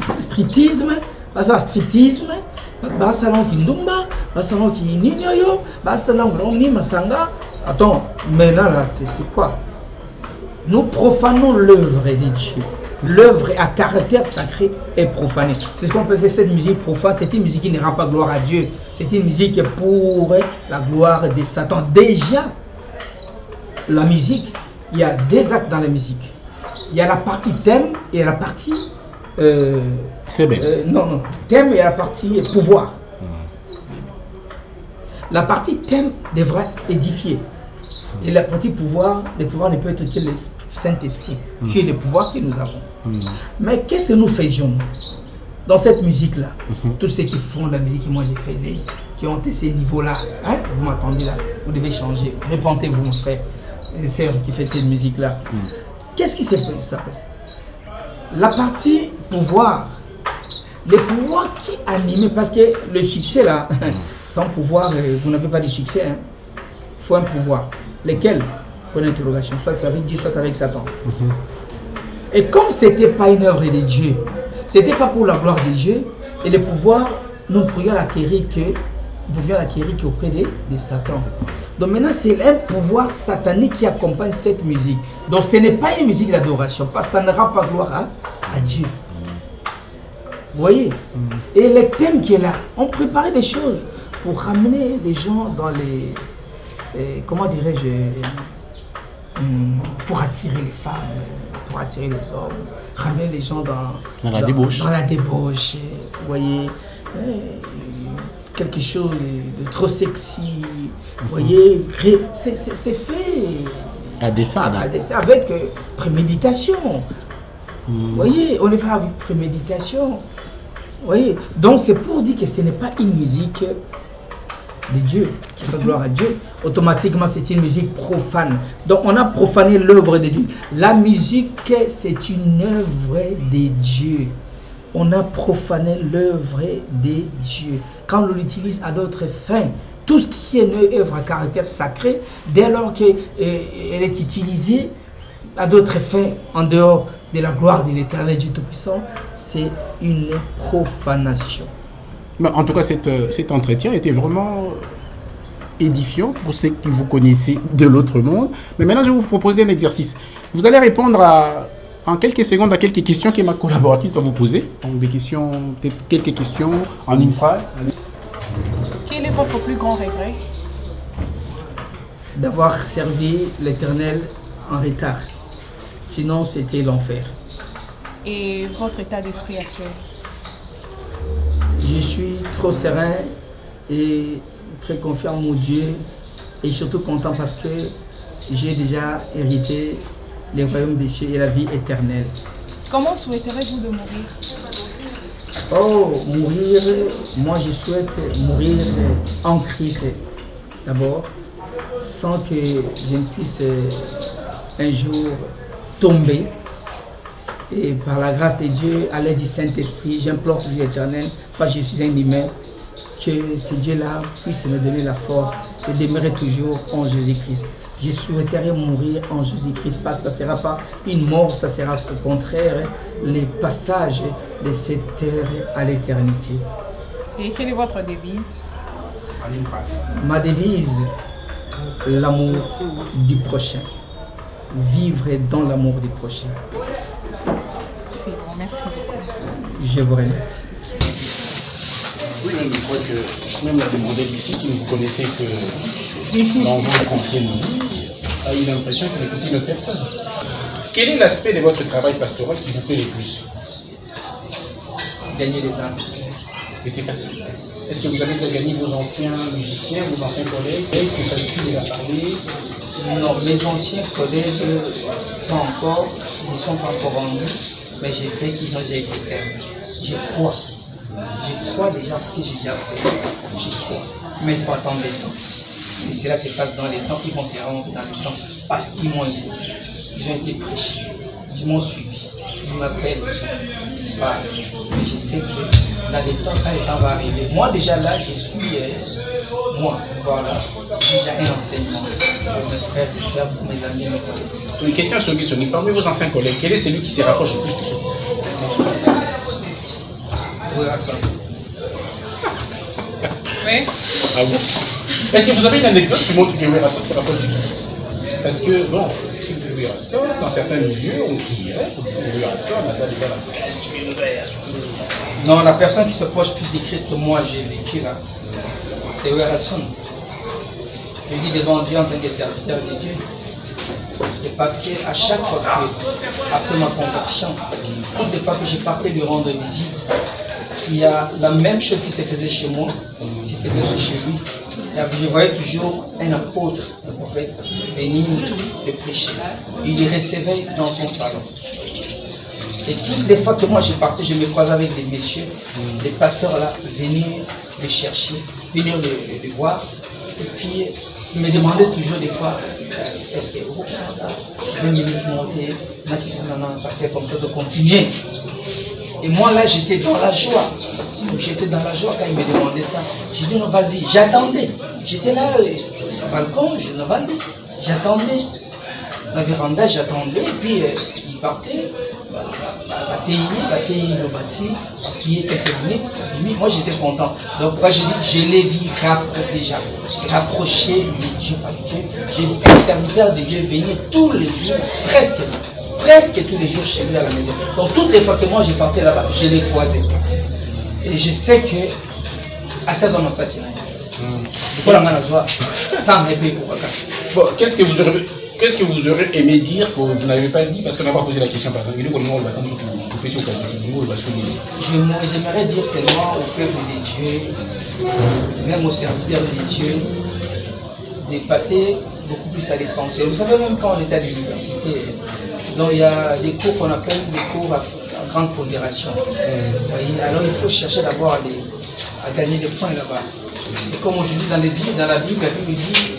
Basalon qui ndumba, basalon qui ninyoyo, basalon qui masanga. Attends, mais là c'est quoi? Nous profanons l'œuvre de Dieu. L'œuvre à caractère sacré est profanée. C'est ce qu'on peut dire, cette musique profane. C'est une musique qui ne rend pas gloire à Dieu. C'est une musique pour la gloire de Satan. Déjà, la musique, il y a deux actes dans la musique. Il y a la partie thème et la partie... non, thème et la partie pouvoir. La partie thème devra édifier. Et la partie pouvoir, le pouvoir ne peut être que le Saint-Esprit, qui est le pouvoir que nous avons. Mais qu'est-ce que nous faisions dans cette musique-là? Tous ceux qui font de la musique que moi j'ai faisais, qui ont été ces niveaux-là, hein? Vous m'attendez là, vous devez changer. Répentez-vous, mon frère et sœur qui fait cette musique-là. Qu'est-ce qui s'est passé? La partie pouvoir, les pouvoirs qui animaient, parce que le succès là, sans pouvoir, vous n'avez pas de succès. Hein? Il faut un pouvoir. Lesquels? Pour l'interrogation, soit avec Dieu, soit avec Satan. Et comme ce n'était pas une œuvre de Dieu, ce n'était pas pour la gloire de Dieu, et le pouvoir, nous pouvions l'acquérir qu'auprès de Satan. Donc maintenant, c'est un pouvoir satanique qui accompagne cette musique. Donc ce n'est pas une musique d'adoration, parce que ça ne rend pas gloire à Dieu. Vous voyez? Et les thèmes qui est là, on préparait des choses pour ramener les gens dans les... comment dirais-je, pour attirer les femmes, pour attirer les hommes, ramener les gens dans la débauche. Dans la débauche, vous voyez, quelque chose de trop sexy, vous voyez, c'est fait à dessein, avec préméditation. Vous voyez, on est fait avec préméditation. Vous voyez, donc c'est pour dire que ce n'est pas une musique de Dieu, qui fait gloire à Dieu, automatiquement c'est une musique profane. Donc on a profané l'œuvre de Dieu. La musique, c'est une œuvre de Dieu. On a profané l'œuvre de Dieu. Quand on l'utilise à d'autres fins, tout ce qui est une œuvre à caractère sacré, dès lors qu'elle est utilisée à d'autres fins, en dehors de la gloire de l'Éternel Dieu Tout-Puissant, c'est une profanation. En tout cas, cet entretien était vraiment édifiant pour ceux qui vous connaissez de l'autre monde. Mais maintenant, je vais vous proposer un exercice. Vous allez répondre en quelques secondes à quelques questions que ma collaboratrice va vous poser. Donc, quelques questions en une phrase. Quel est votre plus grand regret? D'avoir servi l'Éternel en retard. Sinon, c'était l'enfer. Et votre état d'esprit actuel? Je suis trop serein et très confiant en mon Dieu et surtout content parce que j'ai déjà hérité le royaume des cieux et la vie éternelle. Comment souhaiterez-vous de mourir? Oh, mourir, moi je souhaite mourir en Christ d'abord, sans que je ne puisse un jour tomber. Et par la grâce de Dieu, à l'aide du Saint-Esprit, j'implore toujours l'Éternel, parce que je suis un humain, que ce Dieu-là puisse me donner la force de demeurer toujours en Jésus-Christ. Je souhaiterais mourir en Jésus-Christ, parce que ça ne sera pas une mort, ça sera au contraire le passage de cette terre à l'éternité. Et quelle est votre devise? Ma devise, l'amour du prochain. Vivre dans l'amour du prochain. Merci beaucoup. Je vous remercie. Oui, je crois que même la demoiselle ici, qui ne vous connaissait que dans votre ancienne vie, a eu l'impression qu'elle écoutait une autre personne. Quel est l'aspect de votre travail pastoral qui vous plaît le plus? Gagner des âmes. Et c'est facile. Est-ce que vous avez déjà gagné vos anciens musiciens, vos anciens collègues? C'est facile de la parler? Non, mes anciens collègues, pas encore, ils ne sont pas encore rendus. Mais je sais qu'ils ont déjà été fermés. Je crois déjà ce que j'ai déjà fait. Je crois. Mais il faut attendre le temps. Et cela se passe dans les temps, ils vont se rendre dans le temps. Parce qu'ils m'ont écouté. Ils ont été prêchés. Ils m'ont suivi. Ils m'appellent. Mais je sais que dans les temps, quand le temps va arriver, moi déjà là, je suis moi. Voilà. J'ai déjà un enseignement pour mes frères et soeurs, pour mes amis, mes collègues. Une question sur Guy. Parmi vos anciens collègues, quel est celui qui se rapproche le plus de Christ? Oui. Ah bon? Est-ce que vous avez une anecdote qui montre que Werason se rapproche du Christ? Parce que, bon, si vous voulez Werason, dans certains milieux, on dirait que Werason n'a pas déjà la. Non, la personne qui se proche plus du Christ que moi, j'ai vécu là, c'est Werason. Je dis devant Dieu en tant que serviteur de Dieu. C'est parce qu'à chaque fois que, après ma conversion, toutes les fois que je partais lui rendre visite, il y a la même chose qui se faisait chez moi, qui se faisait chez lui. Je voyais toujours un apôtre, un prophète, venir le prêcher. Il le recevait dans son salon. Et toutes les fois que moi je partais, je me croisais avec des messieurs, des pasteurs là, venir le chercher, venir le voir. Et puis, il me demandait toujours des fois, est-ce que vous, 20 minutes monter, parce que comme ça de continuer. Et moi là, j'étais dans la joie. J'étais dans la joie quand il me demandait ça. J'ai dit non, vas-y, j'attendais. J'étais là, au balcon, je n'avais j'attendais. La véranda, j'attendais, et puis il partait. Batailler le bâti, appuyer quelques minutes, moi j'étais content. Donc moi je l'ai vu déjà rapprocher de Dieu parce que j'ai vu un serviteur de Dieu venir tous les jours, presque tous les jours chez lui à la maison. Donc toutes les fois que moi j'ai partais là-bas, je l'ai croisé. Et je sais que à cet homme assassiné, bon, qu'est-ce que vous aurez aimé dire que vous n'avez pas dit parce qu'on n'a pas posé la question par exemple. J'aimerais dire seulement au peuple de Dieu, même aux serviteurs de Dieu, de passer beaucoup plus à l'essentiel. Vous savez, même quand on est à l'université, donc il y a des cours qu'on appelle des cours à grande pondération. Alors il faut chercher d'abord à gagner des points là-bas. C'est comme aujourd'hui dans la Bible dit,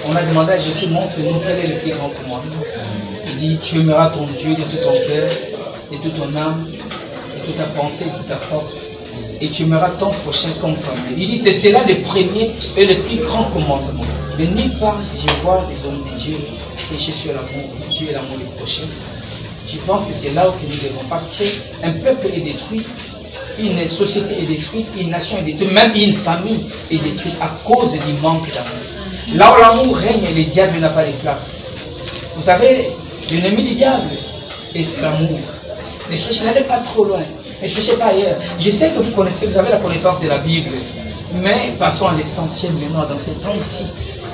on a demandé à Jésus, montre-nous quel est le plus grand commandement. Il dit, tu aimeras ton Dieu de tout ton cœur, de toute ton âme, de toute ta pensée, de toute ta force. Et tu aimeras ton prochain comme toi-même. Il dit, c'est cela le premier et le plus grand commandement. Mais nulle part, je vois les hommes de Dieu prêcher sur l'amour de Dieu et l'amour du prochain. Je pense que c'est là où nous devons. Parce qu'un peuple est détruit, une société est détruite, une nation est détruite, même une famille est détruite à cause du manque d'amour. Là où l'amour règne, le diable n'a pas de place. Vous savez, l'ennemi du diable, et c'est l'amour. Ne cherchez, n'allez pas trop loin. Ne cherchez pas ailleurs. Je sais que vous avez la connaissance de la Bible. Mais passons à l'essentiel maintenant dans ces temps ici.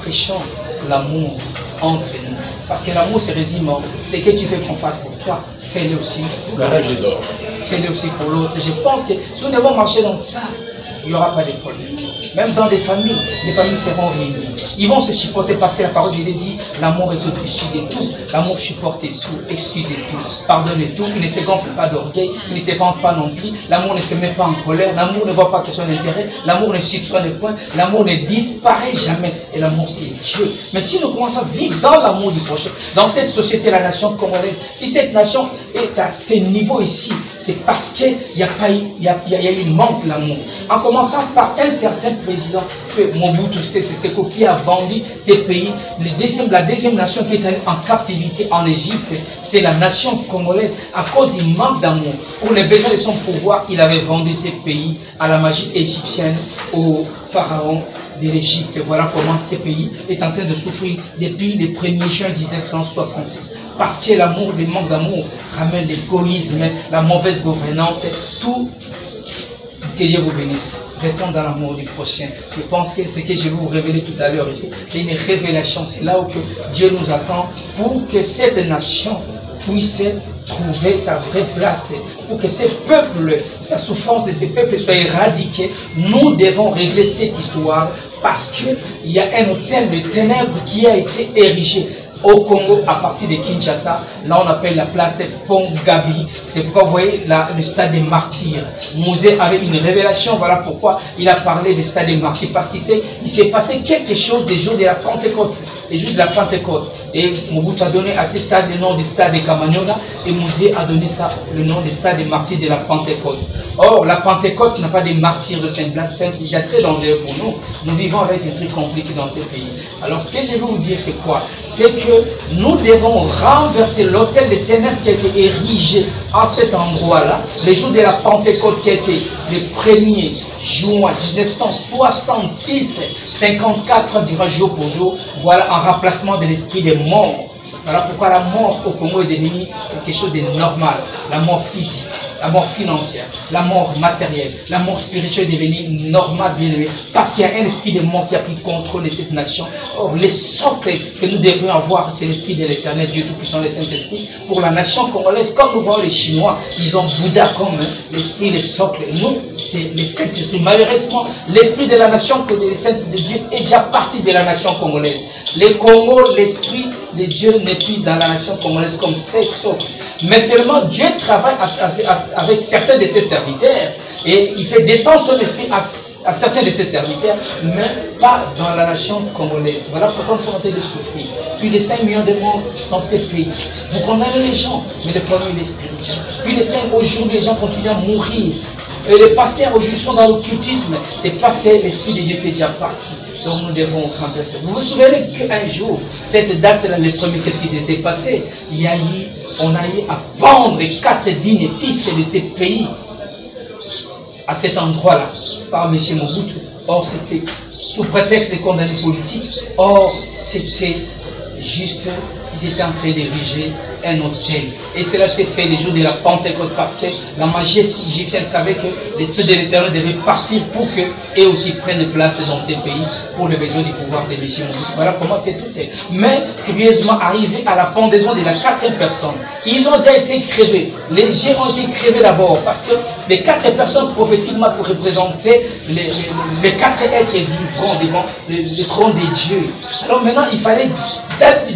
Prêchons l'amour entre nous. Parce que l'amour se résume en ce que tu fais qu'on fasse pour toi. Fais-le aussi pour l'autre. Fais-le aussi pour l'autre. Je pense que si nous devons marcher dans ça, il n'y aura pas de problème. Même dans des familles, les familles seront réunies. Ils vont se supporter parce que la parole de Dieu dit l'amour est au-dessus de tout. L'amour supporte tout, excuse tout, pardonne tout. Il ne se gonfle pas d'orgueil, il ne se vante pas non plus. L'amour ne se met pas en colère, l'amour ne voit pas que son intérêt, l'amour ne supprime le point, l'amour ne disparaît jamais. Et l'amour c'est Dieu. Mais si nous commençons à vivre dans l'amour du prochain, dans cette société, la nation congolaise, si cette nation est à ce niveau ici, c'est parce qu'il y a eu manque d'amour. En commençant par un certain président, Mobutu Sese Seko, qui a vendu ces pays. La deuxième nation qui est allée en captivité en Égypte, c'est la nation congolaise. À cause du manque d'amour, pour les besoins de son pouvoir, il avait vendu ces pays à la magie égyptienne, au pharaon de l'Égypte. Voilà comment ce pays est en train de souffrir depuis le 1er juin 1966. Parce que l'amour, le manque d'amour ramène l'égoïsme, la mauvaise gouvernance, tout. Que Dieu vous bénisse. Restons dans l'amour du prochain. Je pense que ce que je vais vous révéler tout à l'heure ici, c'est une révélation. C'est là où que Dieu nous attend pour que cette nation puisse trouver sa vraie place. Pour que ces peuples, sa souffrance de ces peuples soit éradiquée. Nous devons régler cette histoire parce qu'il y a un hôtel de ténèbres qui a été érigé au Congo, à partir de Kinshasa. Là on appelle la place Pont Gabi. C'est pourquoi vous voyez là, le stade des martyrs. Mouzé avait une révélation, voilà pourquoi il a parlé du stade des martyrs, parce qu'il s'est passé quelque chose des jours de la Pentecôte, les jours de la Pentecôte. Et Mobutu a donné à ce stade le nom du stade de Kamanyola, et Mouzé a donné ça le nom du stade des martyrs de la Pentecôte. Or, la Pentecôte n'a pas des martyrs de Saint-Blasphème, c'est déjà très dangereux pour nous. Nous vivons avec des trucs compliqués dans ces pays. Alors, ce que je vais vous dire, c'est quoi? C'est que nous devons renverser l'autel des ténèbres qui a été érigé à cet endroit-là, le jour de la Pentecôte qui a été le 1er juin 1966-54 durant jour pour jour, voilà un remplacement de l'esprit des morts. Voilà pourquoi la mort au Congo est devenue quelque chose de normal. La mort physique, la mort financière, la mort matérielle, la mort spirituelle est devenue normale, bien aimée, parce qu'il y a un esprit de mort qui a pris contrôle de cette nation. Or, les socles que nous devrions avoir, c'est l'esprit de l'éternel Dieu Tout-Puissant, le Saint-Esprit. Pour la nation congolaise, comme nous voyons les Chinois, ils ont Bouddha comme l'esprit, les socles. Nous, c'est le Saint-Esprit. Malheureusement, l'esprit de la nation, que le Saint de Dieu, est déjà parti de la nation congolaise. Le Congo, l'esprit de Dieu n'est plus dans la nation congolaise comme c'est socle. Mais seulement Dieu travaille avec certains de ses serviteurs et il fait descendre son esprit à certains de ses serviteurs, mais pas dans la nation congolaise. Voilà pourquoi nous sommes en train de souffrir. Plus de 5 millions de morts dans ces pays. Vous condamnez les gens, mais le problème est spirituel. Plus de 5 aujourd'hui, les gens continuent à mourir. Et les pasteurs aujourd'hui sont dans l'occultisme. C'est parce que l'esprit de Dieu était déjà parti. Donc nous devons renverser. Vous vous souvenez qu'un jour, cette date-là, le premier, qu'est-ce qui s'était passé? On a eu à pendre 4 dignes fils de ces pays à cet endroit-là, par M. Mobutu. Or, c'était sous prétexte de condamnés politiques. Or, c'était juste, ils étaient en train d'ériger un hôtel. Et cela s'est fait les jours de la Pentecôte parce que la majesté égyptienne savait que l'Esprit de l'Éternel devait partir pour qu'eux aussi prennent place dans ces pays pour le besoin du pouvoir des messieurs. Voilà comment c'est tout. Mais, curieusement, arrivé à la pendaison de la 4e personne, ils ont déjà été crevés. Les yeux ont été crevés d'abord parce que les 4 personnes prophétiquement pour représenter les 4 êtres vivants devant le trône de Dieu. Alors maintenant, il fallait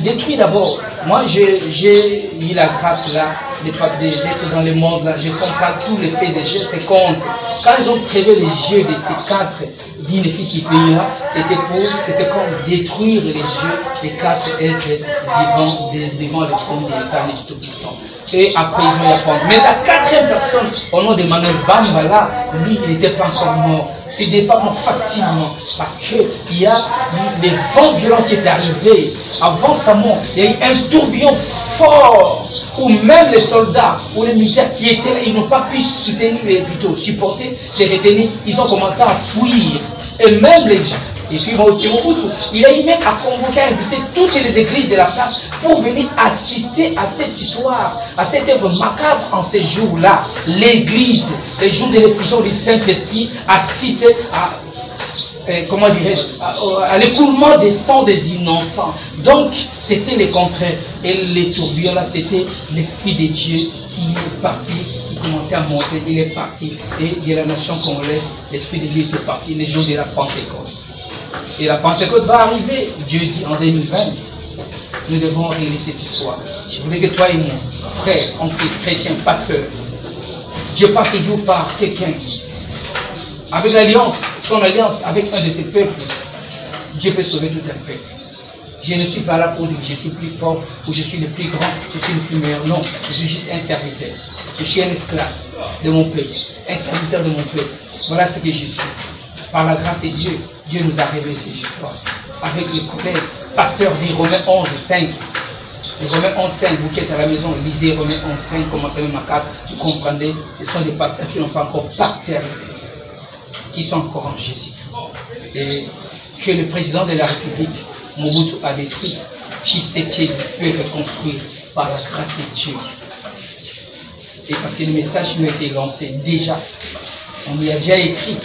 détruire d'abord. Moi, j'ai eu la grâce là d'être dans le monde là. Je comprends tous les faits et gestes et comptes. Quand ils ont créé les yeux de ces 4 dignes fils du pays là, c'était comme détruire les yeux des 4 êtres vivants devant le trône de l'Éternel Tout-Puissant. Et après ils vont y apprendre. Mais la 4e personne, au nom de Manuel Bamba là, lui il n'était pas encore mort. Ce n'est pas mort facilement parce qu'il y a les vents violents qui est arrivé avant sa mort. Il y a eu un tourbillon fort où même les soldats ou les militaires qui étaient là, ils n'ont pas pu soutenir, plutôt supporter, se retenir. Ils ont commencé à fuir. Et même les gens. Et puis moi aussi, il a eu même à convoquer, à inviter toutes les églises de la place pour venir assister à cette histoire, à cette œuvre macabre en ces jours-là. L'église, les jours de l'effusion du Saint-Esprit, assistait à, comment dirais-je, à l'écoulement des sangs des innocents. Donc, c'était le contraire. Et les tourbillons là, c'était l'Esprit de Dieu qui est parti, qui commençait à monter, il est parti. Et de la nation congolaise, l'Esprit de Dieu était parti les jours de la Pentecôte. Et la Pentecôte va arriver, Dieu dit en 2020, nous devons régler cette histoire. Je voulais que toi et moi, frères, en Christ, chrétiens, pasteurs, Dieu passe toujours par quelqu'un. Avec l'alliance, son alliance avec un de ses peuples, Dieu peut sauver tout un peuple. Je ne suis pas là pour dire que je suis plus fort ou je suis le plus grand, je suis le plus meilleur. Non, je suis juste un serviteur. Je suis un esclave de mon peuple, un serviteur de mon peuple. Voilà ce que je suis. Par la grâce de Dieu, Dieu nous a révélé ces histoires. Avec les collègues, pasteur dit Romains 11, 5. Romains 11, 5, vous qui êtes à la maison, lisez Romains 11, 5, commencez même à 4, vous comprendrez, ce sont des pasteurs qui n'ont pas encore parterre, qui sont encore en Jésus. Et que le président de la République, Mobutu, a détruit, Tshisekedi peut reconstruire par la grâce de Dieu. Et parce que le message nous a été lancé déjà, on y a déjà écrit,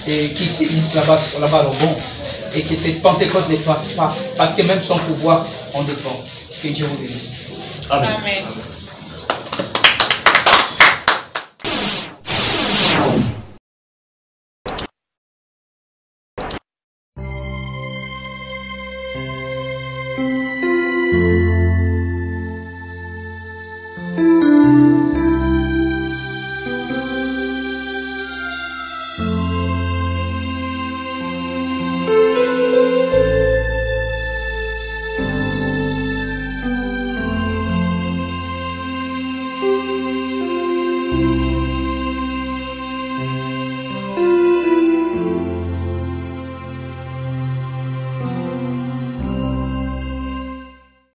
et qu'ils sévissent là-bas au bon, et que cette Pentecôte ne passe pas, parce que même son pouvoir, on dépend. Que Dieu vous bénisse. Amen.